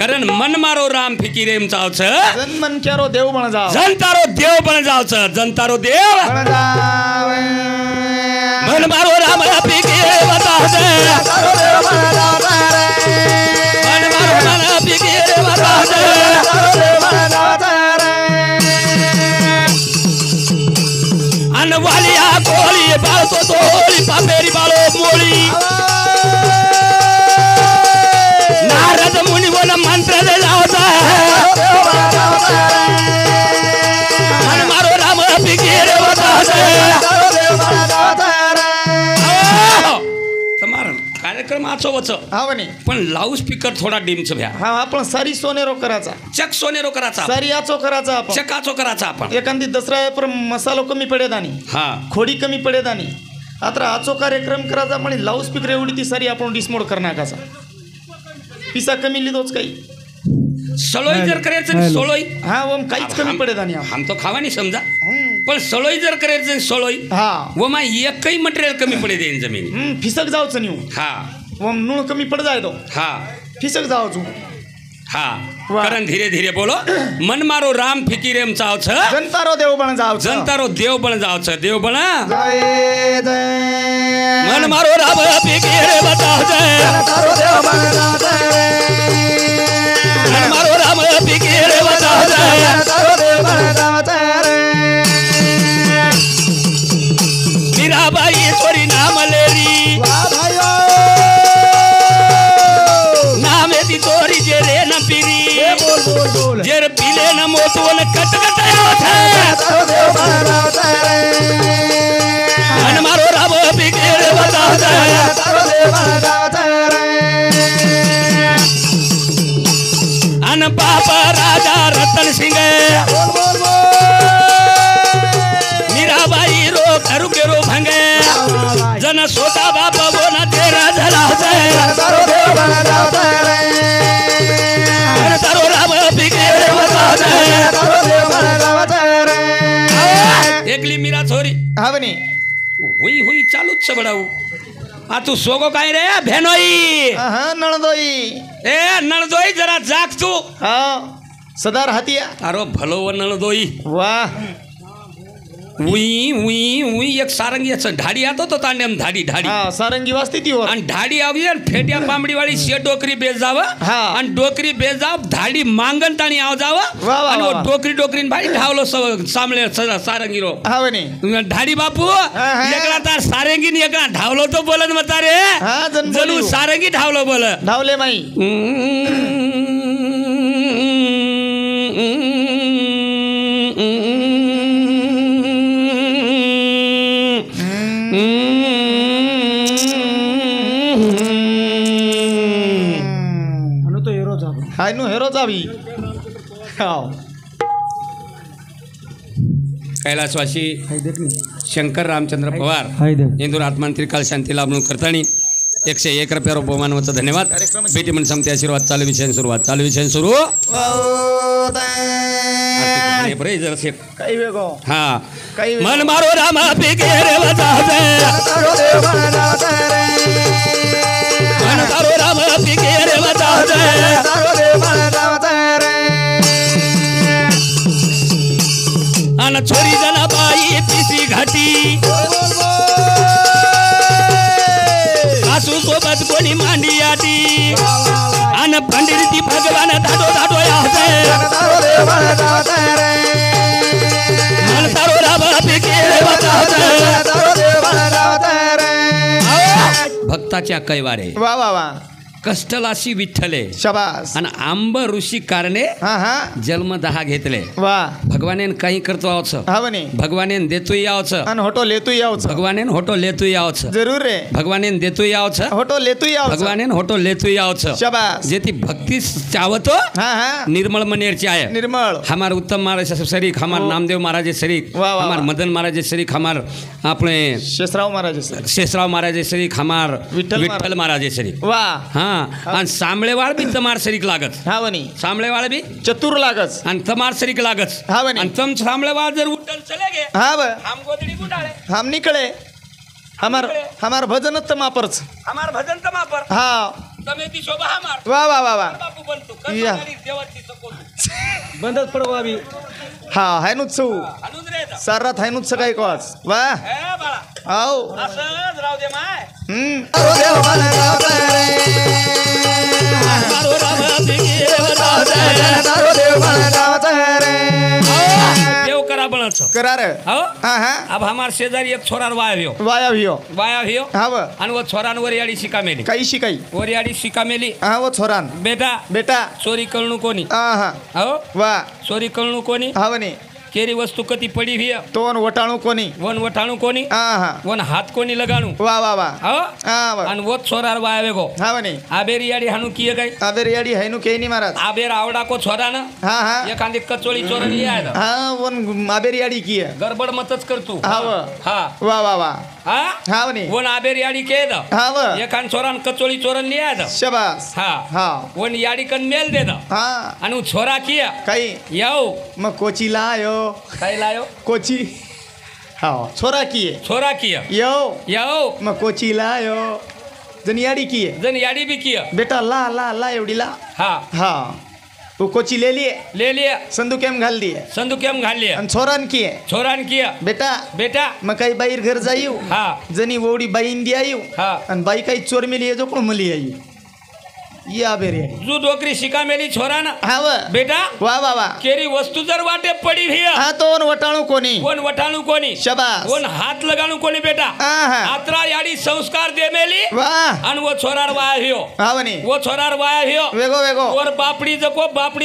कारण मन मारो राम फिकीरेम जाव छ जन मन क्यारो देव बण जाव जनतारो देव बण जाव छ जनतारो देव बण जावे मन मारो राम फिकीरेम जाव छ जनतारो देव बण जाव रे मन मारो राम फिकीरेम जाव छ जनतारो देव बण जाव रे अनवालिया कोळी बाळतो तोळी पापेरी बाळो मोळी नारद मुनी बोल मंत्र दे जावचा मन मारो राम फिकीरे वतासे તમારો કાર્યક્રમ આછો વછો हा बने પણ લાઉડ સ્પીકર થોડા ડીમ છે ભ્યા हा आपण सारी सोनेरो करायचा चक सोनेरो कराचा सारी आचो करायचा आपण चकाचो कराचा आपण एखादी दसरा पर मसालो कमी पडेत आणि हा खोडी कमी पडेत आणि आता आचो कार्यक्रम करायचा म्हणजे लाऊड स्पीकर एवढी ती सारी आपण डिसमोड करण्याकाचा पिसा कमी लिदोच काही सळोई जर करायचं सोळोई हा ओम काहीच कमी पडेत आणि हम तो खावा नाही समजा पण सळोई जर करायचं सळोई हा व मा एकही मटेरियल कमी पडे देईन जमीन फिसक जावचं नेऊ हा ओम नूण कमी पड जाय तो हा फिसक जावचं हा वाह. कारण धीरे धीरे बोलो मन मारो राम फिकीरेम चाव छ जनतारो देव बण जावचं जनतारो देव बण जाव छ देव बण जय जय मन मारो राम फिकीरे बताव छ जनतारो देव बण जावचं मन मारो राम फिकीरे बताव छ जनतारो देव बण जावचं मीराबाई छोरी नाम लेरी वा भाइयो नाम ती छोरी जे रे न पीरी बोल बोल बोल जेर पीले न मोतवन कट कट आयो छ जनतारो देव बण जावचं मन मारो राम फिकीरे बताव छ जनतारो देव बण जावचं अन बाप राजा रतन सिंह बोल बोल बोल मीराबाई रो घरु केरो भंगे जन सोता बाप बोना तेरा झला से जनतारो देव बण जावचं अन तारो राम फिकीरे बताव छ जनतारो देव बण जावचं एकली मीरा छोरी हा बने हुई हुई चालूच छ बडाऊ आ तू सोगो काय रे भेनोई हा नणदोई ए नळदोई जरा जाग तू हा सदार हातिया तारो भलो व नळदोई वाह उई उई उई एक सारंगी असं ढाडी आतो तो तांड्याम ढाडी ढाडी हा सारंगी वाजती ती वर आणि ढाडी आवी आणि फेट्या बांबडी वाली शे डोकरी बेस जाव हा. आणि डोकरी बेस जाव ढाडी मांगन ताणी आव जाव वा, वा, आणि वा. वो डोकरी डोकरीन भाई ढावलो सामले सारंगी रो हा बने ढाडी बापू हा. एकला तार सारंगी नि एकला ढावलो तो बोलन मता रे हा जन जणू बोलियो. सारंगी ढावलो बोल धावले माई हाय नु हेरो जावी हाव कैलासवासी शंकर रामचंद्र पवार इंदूर आत्मान त्रिकाल शांती लाभून करतानी 101 रुपया बहुमानवाचा धन्यवाद बेटी मन समते आशीर्वाद चालू विषय सुरू काही वेगो हा काही वेगो. मन मारो रामा फिकीरे बताव छ जनतारो देव बण जावचं मन मारो रामा फिकीरे बताव छ जनतारो देव बण जावचं अन छोरी जना बाई पिसी घाटी सासू सोबत कोणी मांडी आटी अन पंडित भगवान धाडो धाडो याचे जनतारो देव बण जावचं मन तारो रामा फिकीरे बताव छ जनतारो देव बण जावचं भक्ताच्या कैवारे वा वा वा कष्टलाशी विठ्ठले शबास आणि आंब ऋषी कारणे हा हा जन्म 10 घेतले वा भगवानेन काही करतो आवच हा बने भगवानेन देतोय आवच आणि होटो लेतू यावच भगवानेन होटो लेतोय आवच जरूर रे भगवानेन देतोय आवच होटो लेतू यावच भगवानेन होटो लेतोय आवच शबास जे ती भक्ती चावतो हा हा निर्मल मनेरची आहे निर्मळ हमार उत्तम महाराज शरीक हमार नामदेव महाराज शरीक वा, वा, हमार वा. मदन महाराज शरीक हमार अपने शेषराव महाराज सर शेषराव महाराज शरीक हमार विठ्ठल विठ्ठल महाराज शरीक वा हाँ आणि सामळेवाळ बी तमार शरीक लागत हा बनी सामळेवाळ बी चतुर लागच आणि तमार शरीक लागत हा बनी आणि तम सामळेवाळ जर उठल चले गे हा ब हम गोदड़ी गुडाळे हम निकले हमार भजन तमापरच हमार भजन तमापर हा तमे ती शोभा हमार वा वा वा वा बापू बनतो या. देवाची सपोल बंदच पडवा आम्ही हा हायनुच सौ आणून रे जा. सारात हायनुच सकाळी कवाच वा ए बाळा आओ असंच राहू दे माय देव करा बनाच करार हो हा हा अब हमार शेजारी एक छोरार वाया वाया भियो व्यो हा व आणि वो छोरांवर याडी शिका मेली काही शिकाई वर याडी शिका मेली हा व छोरान बेटा बेटा चोरी कळणू कोणी हा हा हो वा चोरी कळणू कोणी हा वने केरी वस्तू कती पडी भी तोन वटाणू कोणी वन वठाणू कोणी हा हा वन हात कोणी लगाणू वा वा वा हो हा वा आणि वो छोरार वाया वेगो हा वने आबेर याडी हाणू किय काय आबेर याडी हायनु केनी महाराज आबेर आवडा को छोरा ना हा हा एखादी कचोळी चोरण याय हा वन आबेर याडी की गडबड मतच करतो हा व हा वा वा वा हा हा वने वन आबेर याडी केद हा व एखान छोरान कचोळी चोरण लियाद शबास हा हा वन याडी कन मेल देद हा आणि उ छोरा किय काही याव मग कोची लायो काय लायो कोची हा छोरा किये छोरा किय यो याव मग कोची लायो जन याडी किये जन याडी बी किय बेटा ला ला ला एवढी ला हा हा वो कोची ले लिए ले लिया संदू केम घाल दिए संदू केम घालिया आणि छोरान किये छोरान किय बेटा बेटा मग काही बाईर घर जाईव हा जनी ओवडी बाईन दी आईव हा आणि बाई काही चोर मेली जो कोण मली आईव या बेरे जू डोकरी शिका मेली छोरा ना हा व बेटा वा वा वा केरी वस्तू जर वाटे पडी भी हा तोन वटाणू कोणी कोण वटाणू कोणी शबास कोण हात लगाणू कोणी बेटा हा हा आत्रा याडी संस्कार दे मेली वा आणि वो छोरार वाया हियो हा वने वो छोरार वाया हियो वेगो वेगो और बापडी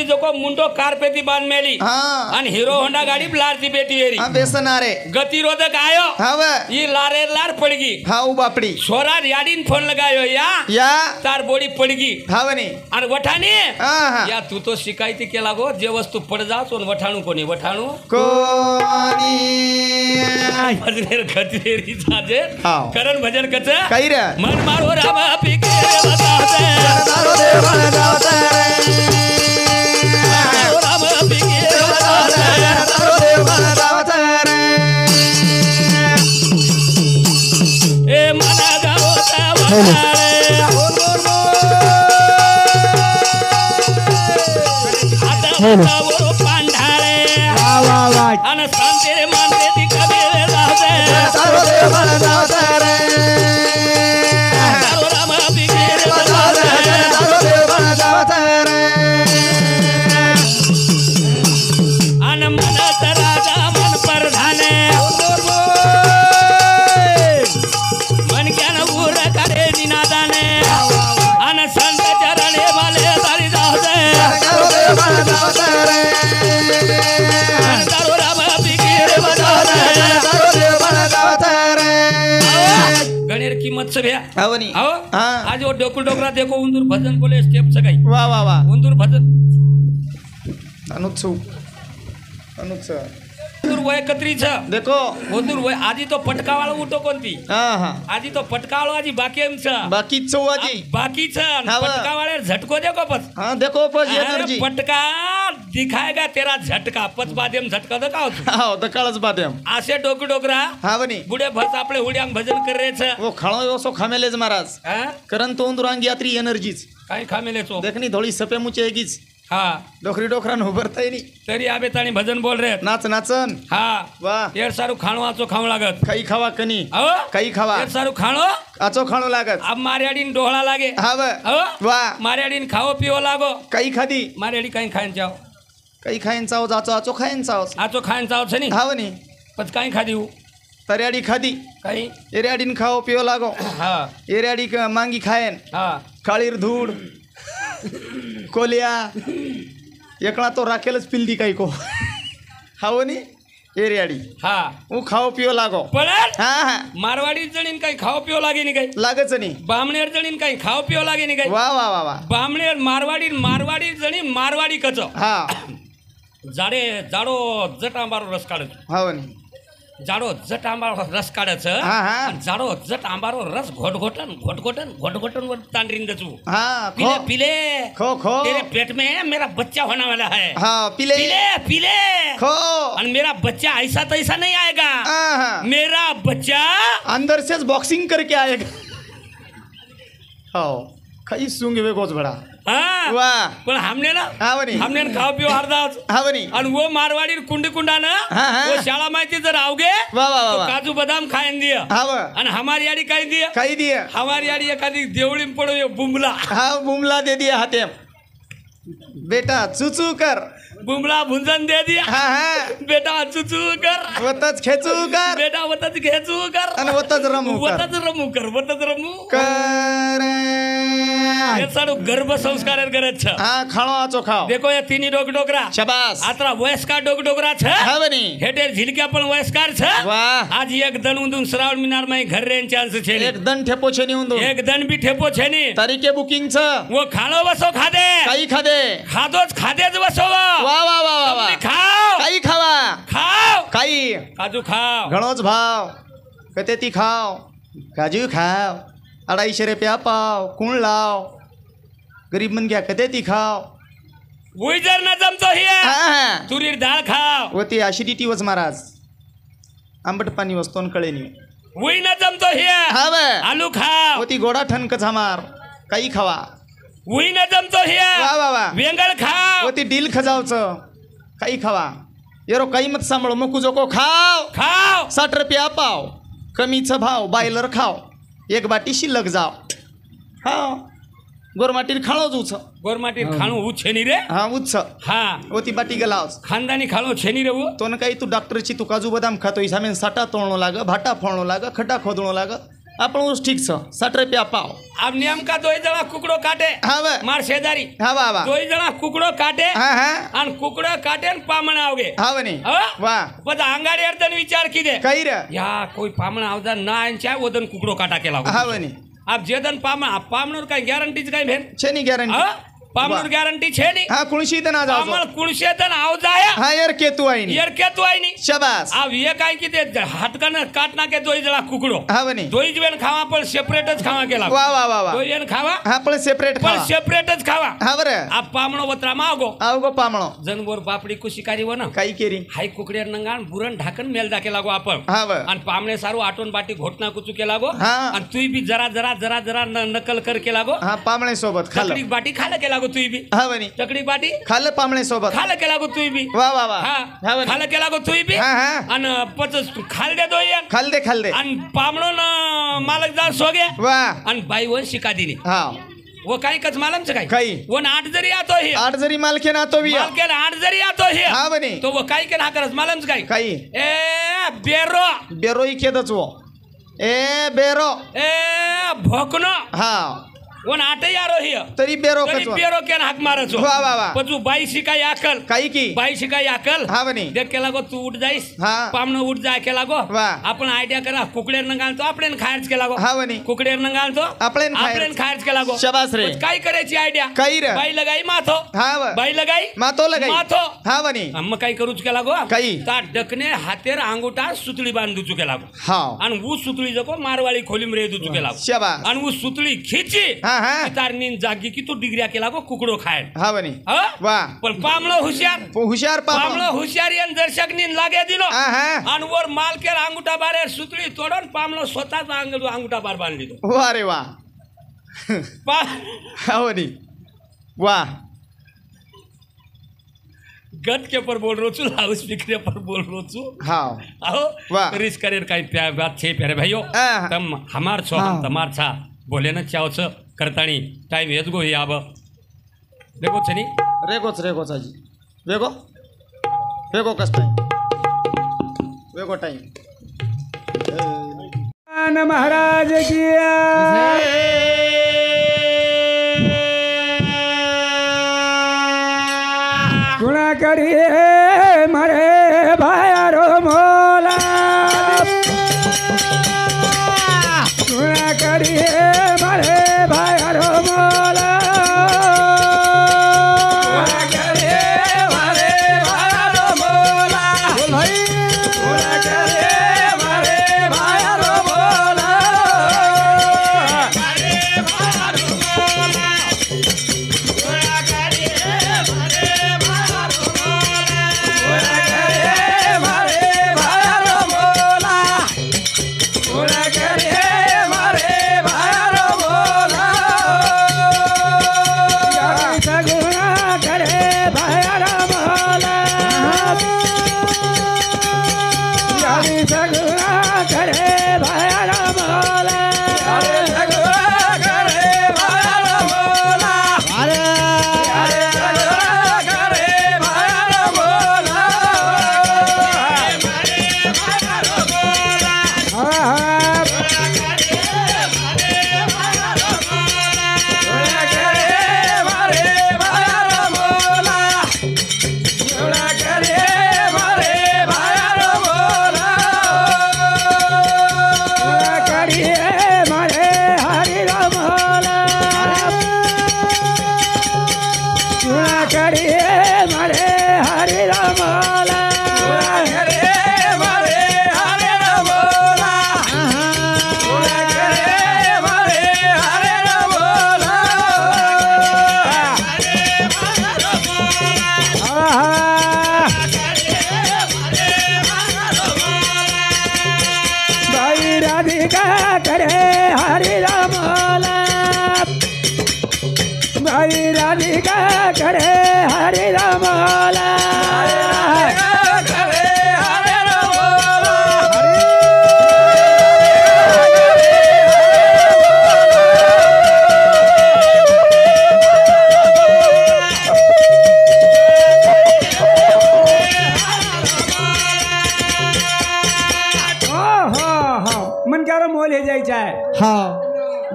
जको मुंडो कारपेती बांध मेली हा आणि हिरो होंडा गाडी ब्लारती बेटी एरी हा बेसन आरे गतिरोधक आयो हा व ये लारे लार पड़गी हा उ बापडी छोरार याडीन फोन लगायो या तार बोडी पड़गी हा वने आणि वठाणी हा हा या तू तो शिकायती केला गो जे वस्तू पड जा सोन वठाणू कोणी वठाणू कोणी भजनेर खतरेरी जाजे हाव. करण भजन कच काही रे मन मारो रामा पिके बताते दारो देवा दावता रे मारो रामा पिके बताते दारो देवा दावता रे ए मना गावता वताळे आता वो पांढाळे आणि सांतेरे मानले ती कबीर जाते दारो देवा दावता रे मारो रामा पिके बताते दारो देवा दावता रे आणि मनाचा राजा मन प्रधाने मनक्यानं उर करे निनादाने आणि संत चरणे वाले तारी जाते दारो देवा दावता रे दारो रामा पिके बताते दारो देवा दावता रे गणेर किंमत सभ्या हा वनी आओ हा आज वो डोकू डोकरा देखो उंदूर भजन बोले स्टेप सगाई वा वा वा उंदूर भजन अनुत्सव उंदूर वय कत्रीच देखो उंदूर वय आधी तो पटकावाळा उठो कोणती हा हा आधी तो पटकावाळा आजी बाकी बाकी चौवाजी बाकीच हा वा. पटकावाळे झटको देखो पच हाँ देखो पज अरे एनर्जी पटका दिखाएगा तेरा झटका पच बादेम झटका दका होतो हाँ दकाळच बादेम असे डोकू डोकरा हा बनी बुडे भस आपले हुड्यांग भजन कर रेच वो खाणो योसो खामेलेज महाराज करण तो उंदरांग यात्री एनर्जीच काही खामेले चो देखनी धोळी सपे मुचे एगीच हा डोकरी डोकरान उभरताय नी तरी आबे ताणी भजन बोल रे नाच नाचन हा वा एर सारू खाणो आचो खाऊ लागत काही खावा कनी अहो काही खावा एर सारू खाणो आचो खाणो लागत अब मार्याडीन डोहळा लागे हा व अहो वा मार्याडीन खाओ पिओ लागो काही खादी मार्याडी काही खायन जाओ काही खायन चाव जाचो आचो खायन चाव आचो खायन जाओ छनी हा वनी पच काही खादी तर्याडी खादी काही एर्याडीन खाओ पिओ लागो हा एर्याडी मांगी खायन हा काळीर धूड कोलिया एकला तो राखेलच पिलदी काही को हाव नी एरियाडी हा હું ખાઓ પીઓ લાગો પણ હા હા મારવાડી જણીને કઈ ખાઓ પીઓ લાગે ની કઈ લાગે છે ની બામણેર જણીને કઈ ખાઓ પીઓ લાગે ની કઈ વાહ વાહ વાહ વાહ બામણેર મારવાડી જણી મારવાડી કચો હા જાડે જાડો જટાંબારો રસ કાઢે છે હાવ नी જાડો જટાંબારો રસ કાઢે છે હા હા અને જાડો જટાંબારો રસ ઘોટઘોટન वर तांडरीन दचू हाँ पीले पीले खो खो तेरे पेट में मेरा बच्चा होने वाला है हाँ पीले पीले पीले खो और मेरा बच्चा ऐसा तो ऐसा नहीं आएगा हाँ मेरा बच्चा अंदर से बॉक्सिंग करके आएगा हाँ खाई सूंगे वे गोज बड़ा हाँ वाह पण हमने ना हाँ बनी हमने खाओ पिओ हरदा हाँ बनी और वो मारवाड़ी कुंडी कुंडा ना हाँ, हाँ। वो शाला माहिती जर आओगे वाह वाह तो वाह काजू बदाम खायन दिया हाँ वाह और हमारी याडी काय दिया खाई दिया हमारी याडी एखादी देवळी में पड़ो ये बुमला हाँ बुमला दे दिया हाथे बेटा चुचू कर बुमला भुंजन दे दिया हाँ हाँ बेटा चुचू कर वतच खेचू कर बेटा वतच घेचू कर आणि वतच रमू कर वतच रमू कर हे साडू गर्भ संस्कार करत छ हाँ खाणो आचो खाओ देखो ये तीनी डोकरा शाबास आतरा वयस्कार डोकरा छ हाँ बनी हेटेर झिलक्या पण वयस्कार छ वाह आज एक दन उंदून श्रावण मिनार में घर रेन चांस छे एक दन ठेपो छे नी उंदो एक दन भी ठेपो छे नी तारीखे बुकिंग छ वो खालो बसो खादे काही खादे खादोच खादेच बसो वाह वाह वाह वाह वाह खाओ काही खावा खाओ काही काजू खाओ घणोच भाव कतेती खाव काजू खाव 250 रुपया पाव कुण लाव गरीब मन घ्या कतेती खाव वही जर न जमतो हिया हाँ हाँ तुरीर डाळ खाओ व ती ॲसिडिटी वच महाराज आंबट पाणी वस्तोन कळे नी वही न जमतो हिया हा व आलू खाओ व ती गोडा ठणकच हमार काही खावा वही न जमतो हिया वाह वाह वाह वेंगळ खाओ व ती डील खजावचं काही खावा येरो काही मत सांभाळो मकू जोको खाव खाओ 60 रुपया पाव कमीचं भाव बायलर खाव एक बाटी शिल्लक जाव हा गोरमाटीर खाणो जूच गोरमाटी खाणो उ छेनी रे हा उच्च हा व ती बाटी गलावच खानदानी खाणो छेनी रे वो तो न काही तू डॉक्टरची तू काजू बदाम खातोय सामेन साटा तोळणो लाग भाटा फोळणो लाग खड्डा खोदणो लाग आपण उस ठीक छ 60 रुपया पाव अब नियम का दोई जणा कुकड़ो काटे हा व मार शेजारी हा वा वा दोई जणा कुकड़ो काटे हा हा आणि कुकड़ो काटे आणि पामण आवगे हा वनी हा? वा पण अंगारी अर्धन विचार की दे काही रे या कोई पामण आवदा ना आंच्या वदन कुकड़ो काटा केला हा वनी अब जेदन पामणोर काय गॅरंटीच काय भेन छेनी गॅरंटी पामणोर गॅरंटी छे नी हा कुणशी दना जाव पामण कुणशेतन आव जाया हा यार केतू आई नी यार के तो आई नी शाबास अब ये काय की दे हातकन काटना के दोई जणा कुकड़ो हा वनी दोई जण खावा पण सेपरेटच खावा केला वा वा वा वा दोई जण खावा हा पण सेपरेट पण खावा सेपरेटच खावा हा बर अब पामणो वत्रा मागो आव गो पामणो जनवर बापडी कुशिकारी व ना काही केरी हाय कुकड्यार नंगान बुरण ढाकन मेल दाके लागो आपण हा व आणि पामणे सारू आटोन बाटी घोटना कुचू के लागो हा. आणि तुई बी जरा जरा जरा जरा नकल कर के लागो हा पामणे सोबत खाल तकड़ी बाटी खाले के लागो तुई भी हा वनी तकड़ी बाटी खाल पामणे सोबत खाले के लागो तुई भी वा वा वा हा हा वनी खाले के लागो तुई भी हा हा आणि पचस खाल दे दोय खाल दे आणि पामणो न मालक जा सोगे वा आणि बाई वन शिका दिली हा वो काही कच मालम से काही काही. वन आठ जरी आतो ही 8 जरी माल के ना तो भी माल के 8 जरी आतो ही हा वनी तो वो काही के ना करस मालम से काही काही ए बेरो बेरोई केदच वो ए बेरो ए भोकनो हा वन आटे यारो ही तरी बेरो तरी कचवा बेरो के हाक मारचो वा वा वा पजू बाई शिकाय अकल काही की बाई शिकाय अकल हा वनी देख के लागो तू उठ जाईस हा. पामनो उठ जाय के लागो वा. आपण आयडिया करा कुकडेर न घालतो आपण खायच के लागो हा वनी कुकडेर न घालतो आपल्यान खायच. खायच के लागो शाबास रे. पण काय करायची आयडिया काही रे बाई लगाई माथो हा व बाई लगाई मातो लगाई माथो हा वनी मग काय करूच के लागो काही. ता डकने हातेर अंगुठा सुतळी बांधू चुके लागो हा आणि ऊ सुतळी जको मारवाळी खोलीम रे चुके लागो शाबास आणि ऊ सुतळी खिची हा हा तार नीन जागी की तू डिग्रिया केला गो कुकडो खाय हा वनी हा? वा पण पामलो हुशार हुशार पामणो पामलो हुशारी आणि दर्शक नीन लागे दिलो हा हा आणि वर मालकेर अंगुठा बारे सुतळी तोडून पामलो स्वतःच अंगुठा बार बांधली तो वा रे वा हा वनी वा गत के पर बोल रो छू लाउड स्पीकर पर बोल रो छू हा आओ वाह. रिस करेर काही प्यार बात छे प्यारे भाइयो आ. तम हमार छो हम तमार छा बोले न चाव छ करताणी टाइम हेज गो याब देखो छनी रेगोच आजी वेगो कस टाइम वेगो टाइम महाराज की सुना करिए मारे भायारो मोला सुना करिए मारे भायारो मोला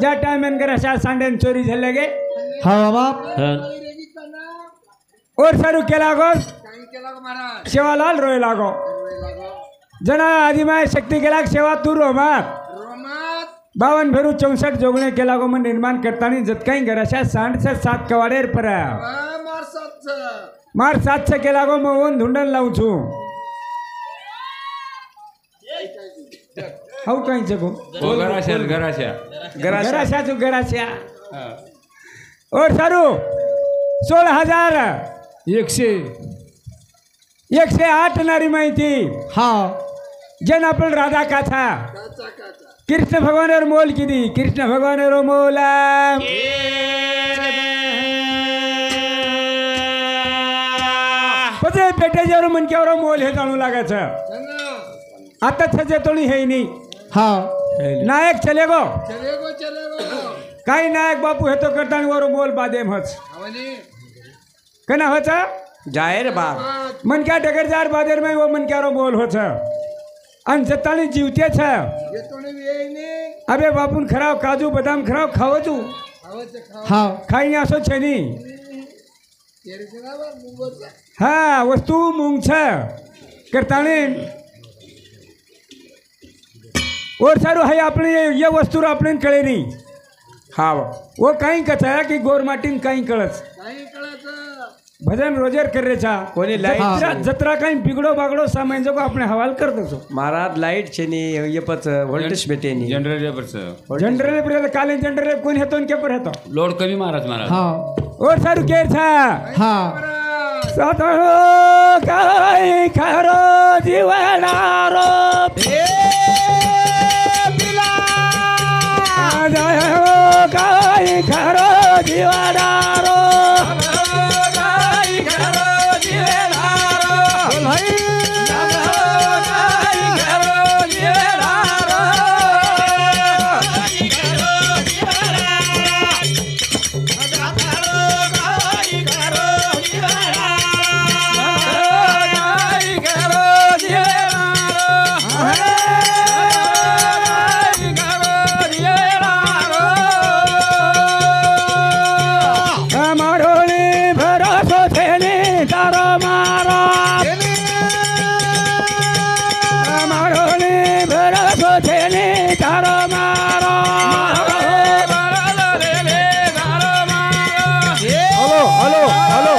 ज्या टाइम अशा सांड्यान चोरी झाले गे हाँ बाप और सारू केला गो शेवालाल रोय लागो जना आदिमाय शक्ती केला सेवा तू रोमात 52 फेरू 64 जोगणे केला गो मन निर्माण करतानी जतकाई घराशा सांड से 7 कवाडेर पर मार 7 से केला गो मोहन धुंडन लावू छू हाउ काई जगो गराशा और सारू 16,108 नारी माहिती हाँ जन आपण राधा काथा कृष्ण भगवान और मोल की दी कृष्ण भगवान और मोला पते पेटे जर मन के और मोल हे जाणू लागायचं आता छजे तोणी हे नाही हाँ नायक चलेगो काही नायक बापू हे तो करता वर मोल बादे मच कना होचा जाहीर बाप मन क्या डगरजार बादेर में वो मन क्या रो बोल होचा अन जतानी जीवते छ अबे बापून खराव काजू बदाम खराव खाव तू हाँ खाई असो छेनी हाँ वस्तू मूंग छ करताने और सारू है अपने ये वस्तू अपने कळे नहीं हाँ वो कहीं कचा है कि गोर माटीन कहीं कळच भजन रोजर कर रे छा कोणी लाईट जत्रा कहीं बिगड़ो बागड़ो सामान जो को अपने हवाल कर दो महाराज लाईट छेनी ये पच वोल्टेज भेटेनी जनरल पर काले जनरल कोण हेतो के पर हेतो लोड कमी महाराज हाँ और सारू केर छा हाँ सातरो काय खरो जीवनारो काय खरो जीवनारो मारो मारो ने भरोसो छेने तारो मारो हेलो हेलो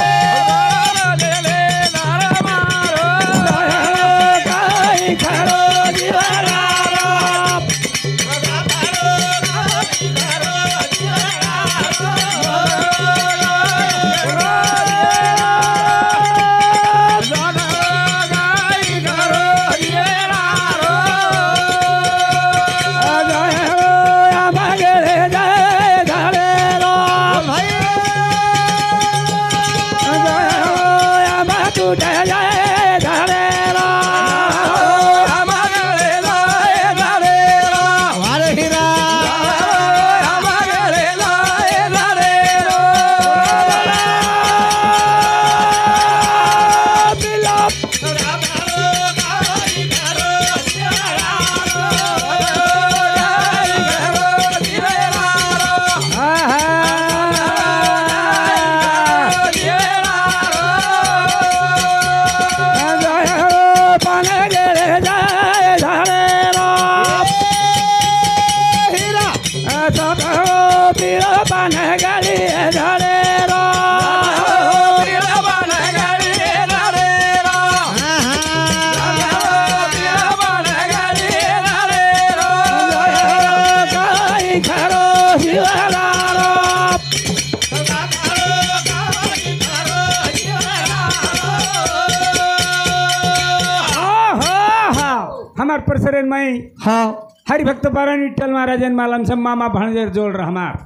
हमार परसरेन मई हाँ हरिभक्त पारायण विठ्ठल महाराजन मालम सब मामा भाणजेर जोड़ रहा हमार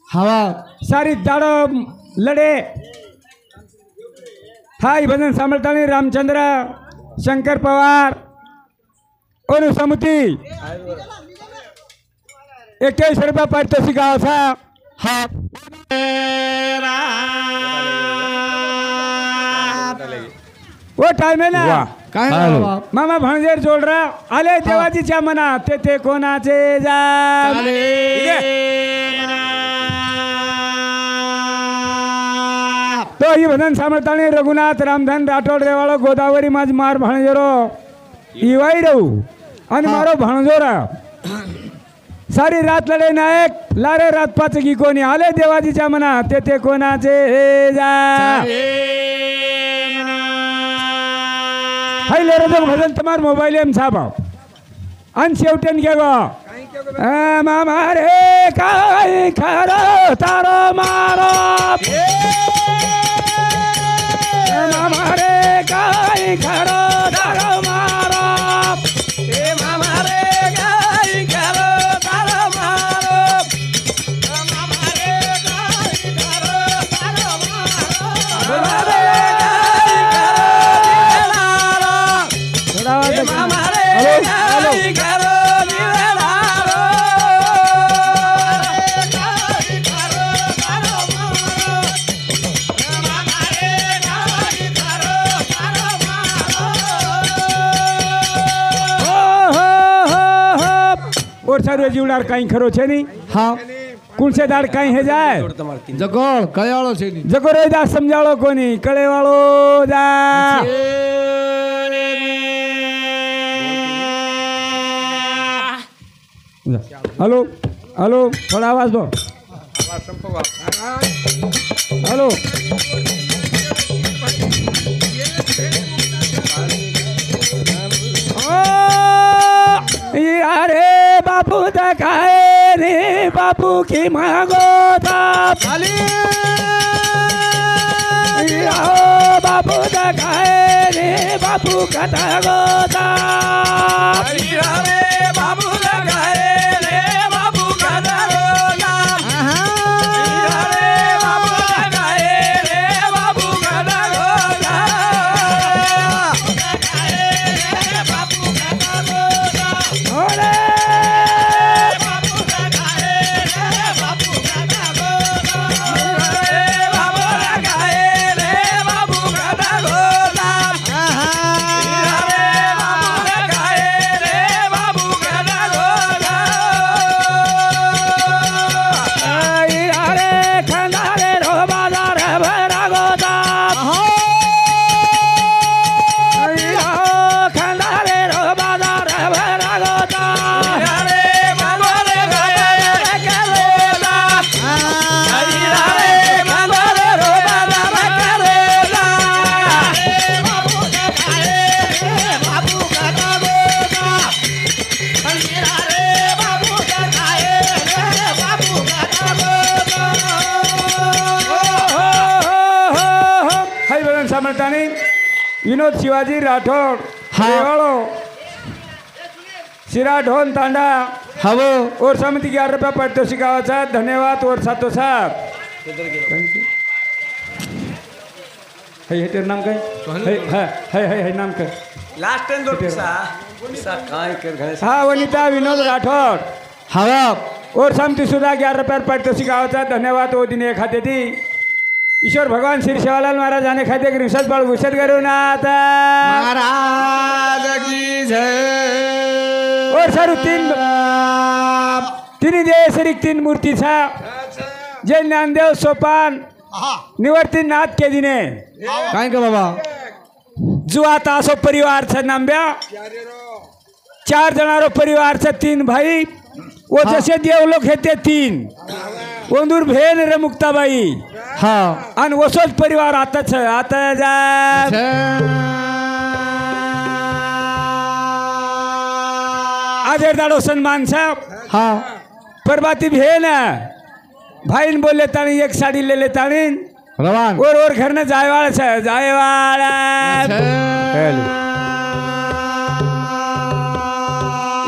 हवा सारी दाड़ो लड़े हाई भजन सांभळतानी रामचंद्र शंकर पवार और समुती 21 रुपया पारितोषिक असा हाँ वो टाइम है ना काय नाव बाप? मामा भाणजेर जोड रहा आले देवाजीच्या मनात तेथे कोणाचे जा तो ही भजन सांभळतानी रघुनाथ रामधन राठोड रेवाळो गोदावरी माझ मार भाणजेरो इवाई देऊ आणि मारो भाणजोरा सारी रात लढे नायक लारे रात पाच की कोणी आले देवाजीच्या मनात तेथे कोणाचे जा हाय ले रे भजन तुम्हार मोबाईल एम साबा अन शेवटेन घे गो मामा रे काय खरो तारो मारो मामा रे काय खरो तारो मारो मामा रे काय खरो तारो मारो मामा रे काय खरो तारो मारो और सारे जीवनार कहीं खरो छे नहीं हाँ कुण से दाड़ कहीं है जाए जगोळ कयाळो છે ની जगो रे जा समझाड़ो कोनी कळे वालो जा हेलो हेलो थोड़ा आवाज दो हेलो अरे बापू दिखाए रे बापू की मांगो था बापू दिखाए रे बापू कथा गो था बाबू लगाए रे बाबू कथा गो बाबू लगाए रे बाबू कथा गो बाबू विनोद शिवाजी राठोड देवाळो शिरा ढोन तांडा हवो और समिति 11 रुपया पारितोषिक गावाचा धन्यवाद और सातो साहेब हे नाम काय है नाम काय लास्ट टाइम दो पिसा काय कर गणेश हा वनिता विनोद राठोड हवा और समिति सुधा 11 रुपया पारितोषिक गावाचा धन्यवाद ओ दिने खाते ती ईश्वर भगवान श्री शिवालाल महाराज आने खाते रिसत बाळ घुसत करून आता महाराज की जय और सर तीन देशरिक 3 मूर्तीचा जय ज्ञानदेव सोपान निवर्ती नाथ के दिने काय का बाबा जो आता असो परिवार छ नांब्या 4 जणारो परिवार छ 3 भाई वो जसे देव लोक हे ते 3 ओंदूर भेन रे मुक्ताबाई हा आणि वसोज परिवार आता छ आता जा आदेर दाडो सन्मान साहब हा परबाती भेन भाईन बोले ताणी एक साडी ले ले ताणी रवान और घर ने जायवाड़ छ जायवाड़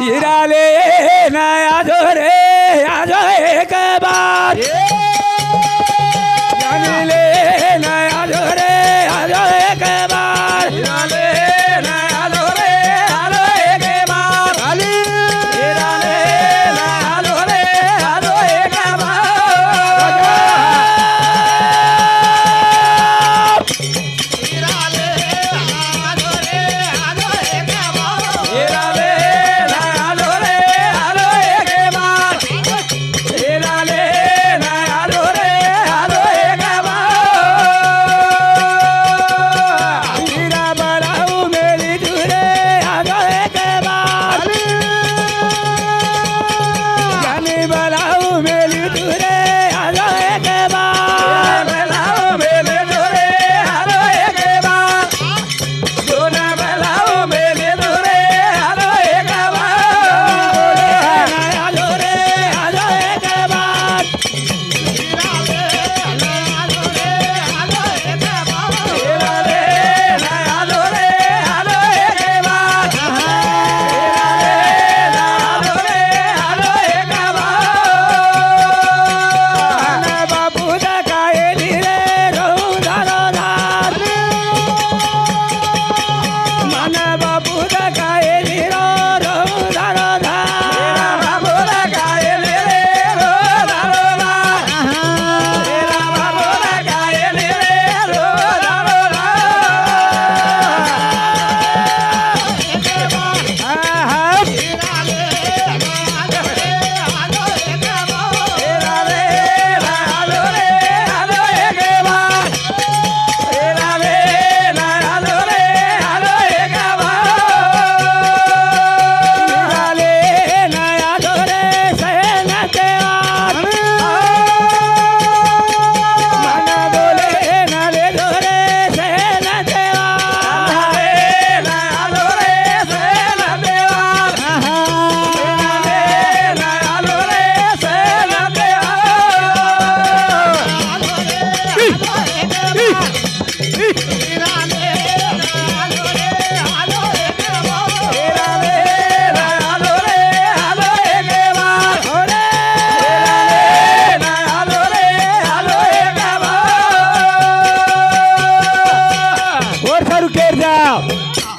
हीरा ले नया जो रे आजो एक बार जाने ले नया जो रे आजो एक बार हीरा ले नया जो रे आजो एक बार हीरा ले नया जो रे आजो एक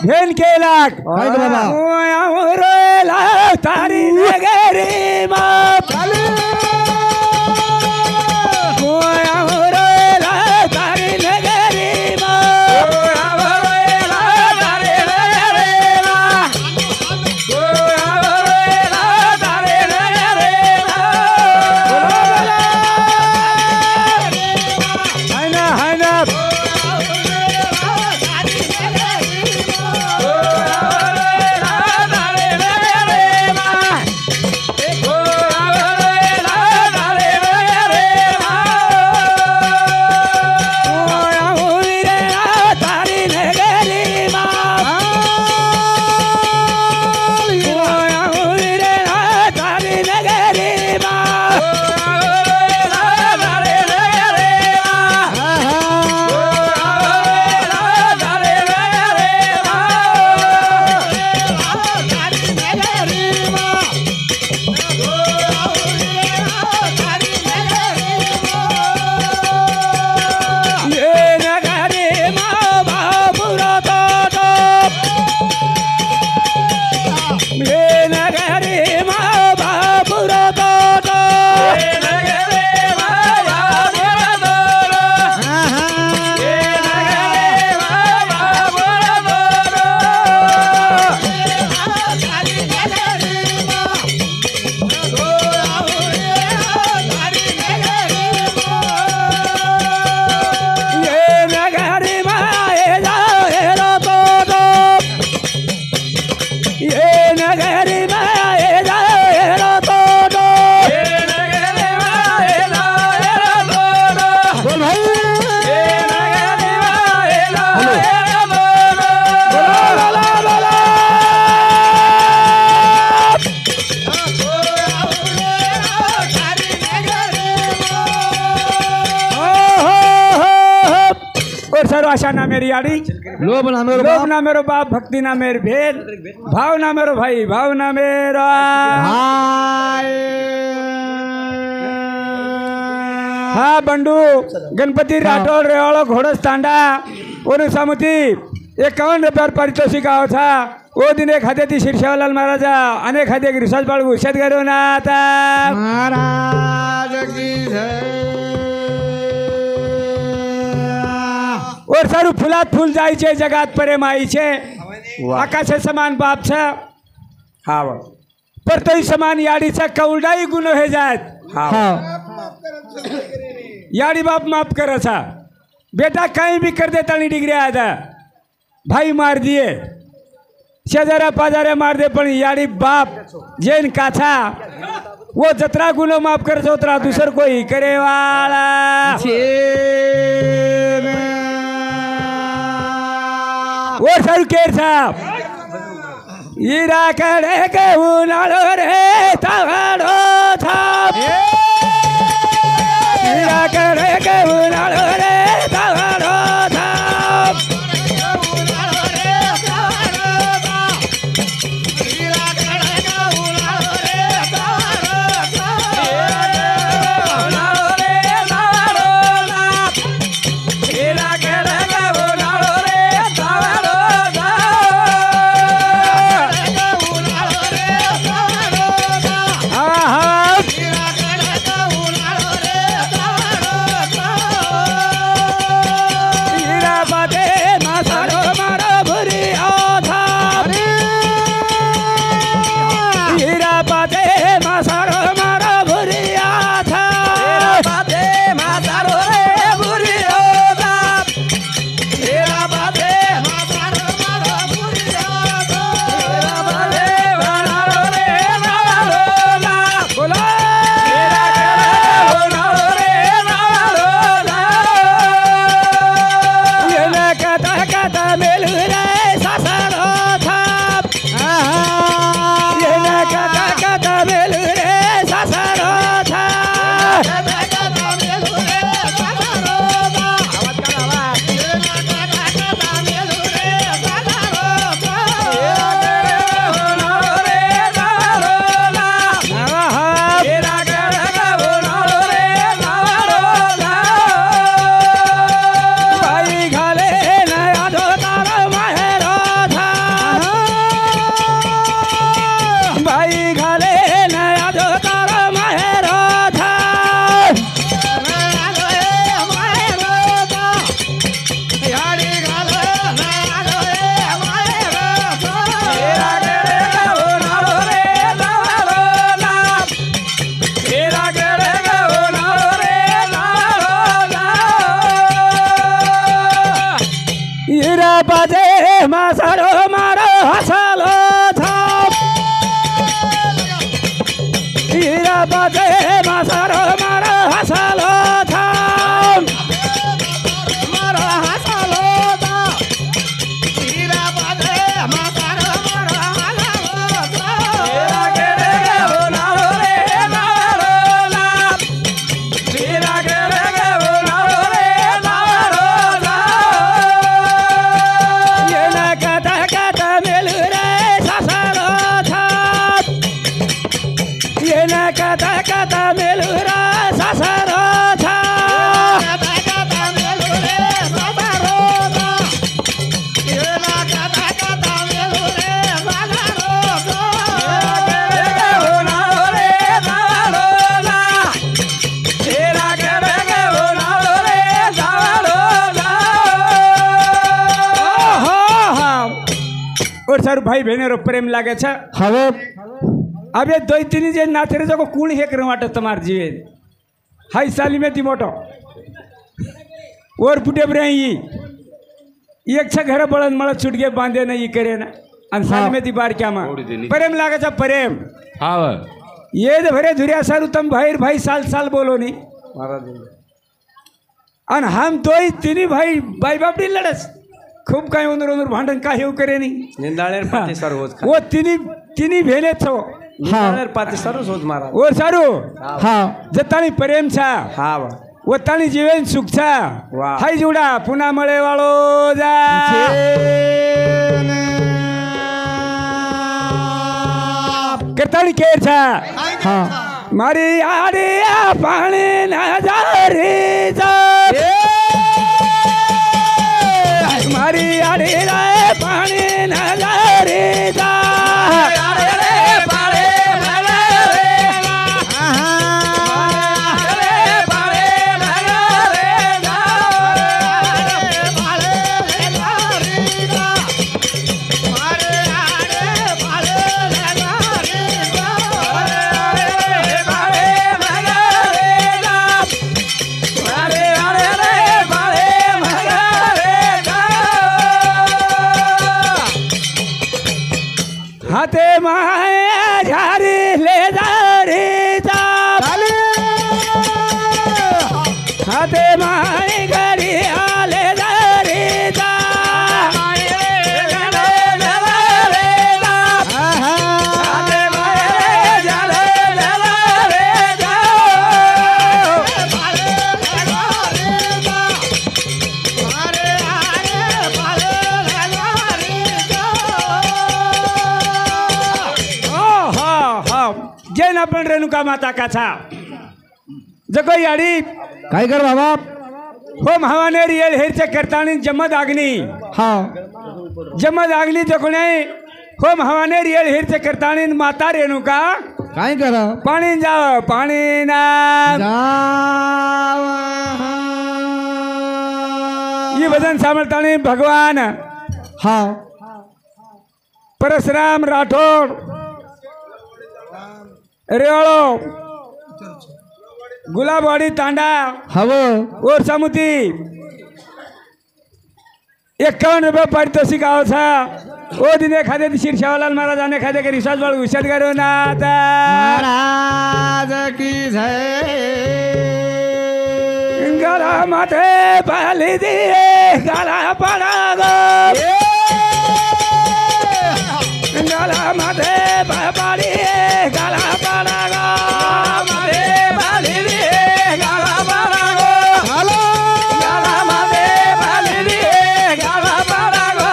भेन केला काय का बाबा तारी नगरी माप तारी नगरी मेरी याडी लोभ ना मेरो लोभ ना मेरो बाप भक्ति ना मेर भेद भाव ना मेरो भाई भाव ना मेरा हा बंडू गणपति राठौड़ रेवाड़ो घोड़स तांडा और सामुती 51 रुपयावर पारितोषिक आहो था वो दिन एक खाते ती शिरशावलाल महाराजा अनेक खाते की रिसर्च बाळगू उषात करो ना आता महाराज की जय और सारू फुलात फुल जाय छे जगात प्रेम आई छे आकाशे समान बाप छे हा पर तोय समान याडीचा कवडाई गुनो हे जात हाँ याडी बाप माफ करे छा बेटा कहीं भी कर देता नहीं डिग्री आया भाई मार दिए शेजारा पाजारे मार दे पण याडी बाप जैन काथा वो जतरा गुनो माफ कर उतरा दूसर कोई करे वाला वो सर केर साहब ईरा करे के उनालो रे तावाडो थाप ईरा करे के उनालो रे तावाडो थाप सर भाई बहनेरो प्रेम लागे छे हवे अबे दो तीन जे नाथेरे जको कूण हे कर वाटो तमार जीवे हाई साली में ती मोटो और फुटे ब्रई एक छ घर बळन मळ छुटके बांधे नहीं करे ना अन साली में ती बार क्या मा प्रेम लागे छे प्रेम हाव ये दे भरे धुरिया सारू तम भाई भाई साल साल बोलो नी अन हम दो तीन भाई भाई बाप डी लड़स खूब काय उनर उनर भांडण का हेव करे नी निंदाळेर पाती सारू होत वो तिनी भेले छो निंदाळेर पाती सारू होत मारा ओ सारू हाँ जतानी प्रेम छा हा वतानी जीवन सुखचा वा. हाय जुडा पुन्हा मळे वाळो जा करतानी केरचा हा मारी आडे पाणी नजारे जा मारी आडे पाणी नजारे जा हाते माया झारी ले जा रे जा हाते माय घरी आले जा रे जा जैन आपण रेणुका माता काचा जगो याडी काय कर बाबा हो महावाने रियल हेरच्या करतानी जमद आग्नी हा जमद आग्नी जगोने हो महावाने रियल हेरच्या करतानी माता रेणुका काय करा पाणी जाव पाणी ना ये भजन सामर्थाने भगवान हा परशुराम राठोड रेवाळो गुलाबवाडी तांडा हवं और सामुती 51 रुपये पारितोषिक आवसा ओ दिने खादे शिर शावालाल महाराज आने खादे के रिसाज बाळ उषद करो नाता महाराज की जय गला माथे पाली दिए गला पड़ा गो गला माथे पाली गला पड़ा गो माथे पाली दिए गला पड़ा गो गला माथे पाली दिए गला पड़ा गो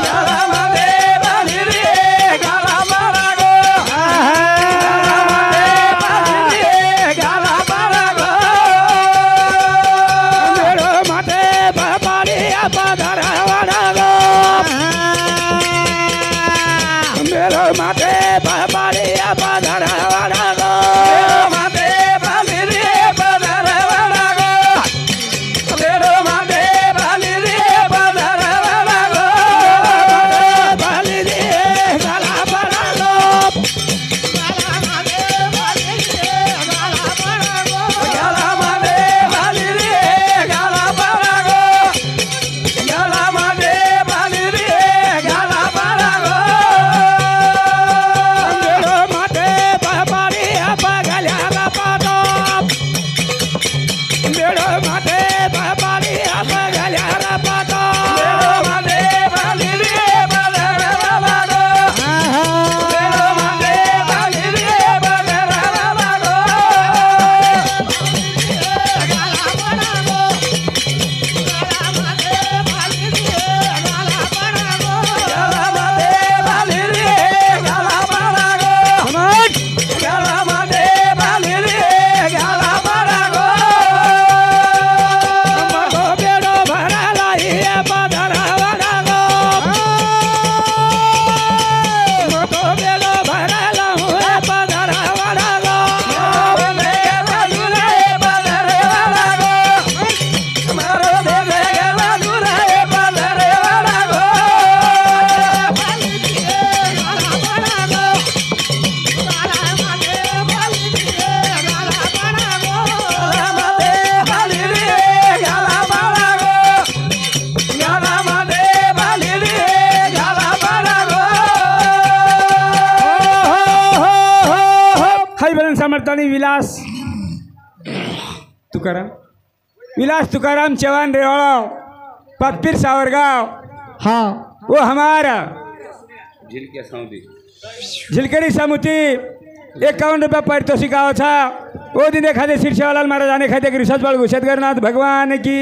गला माथे पाली दिए गला पड़ा गो गला पड़ा गो मेरो माथे पाली पधारा वाला गो मेरो माथे पाली पधारा वाला गो माथे पाली रे पधारा वाला गो मेरो माथे पाली रे पधारा वाला गो पाली रे गला पड़ा गो गला माथे पाली रे गला पड़ा गो गला माथे पाली रे गला पड़ा गो गला माथे पाली रे गला पड़ा गो मेरो माथे पाली गला पाडो मेरो माथे पाली गला पाडो मेरो माथे पाली रे पधारा वाला गो मेरो माथे पाली रे पधारा वाला गो गला पड़ा गो गला माथे पाली रे गला पड़ा गो गला माथे पाली रे गला पड़ा गो गला माथे पाली रे गला पड़ा गो मतो बेड़ो भरा लाई पधारा वाला गो मतो बेड़ो भरा लाऊं पधारा वाला गो माथे पाली रे पधारा वाला गो मारो देवे गला दुरे पधारा वाला गो पाली रे गला पड़ा गो गला माथे पाली रे गला पड़ा गो गला माथे पाली रे गला पड़ा गो गला माथे पाली रे गला पड़ा गो हाय बलन समर्थानी विलास तुकाराम चव्हाण रेवाड़ा पतपीर सावरगांव हा वो हमारा झिलक्या सावदी झिलकरी सामुती 51 रुपया पारितोषिक गावाचा ओ दिन एखादे शिरशालाल महाराज आणि एखाद्या गिरीशात बाळ घुसतगरनाथ भगवान की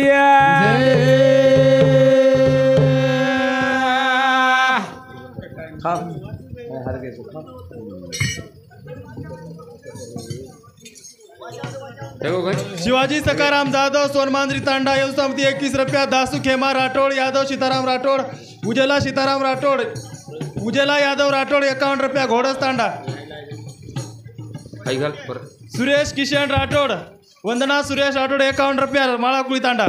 खा हर के खा देखो भाई शिवाजी सकाराम जाधव सोनमांद्री तांडा येऊ समिती 21 रुपया दासू खेमा राठोड यादव सीताराम राठोड उजेला सीताराम राठोड उजेला यादव राठोड 51 रुपया घोडस तांडा काही घाल परत सुरेश किशन राठोड वंदना सुरेश राठोड 51 रुपया माळाकुळी तांडा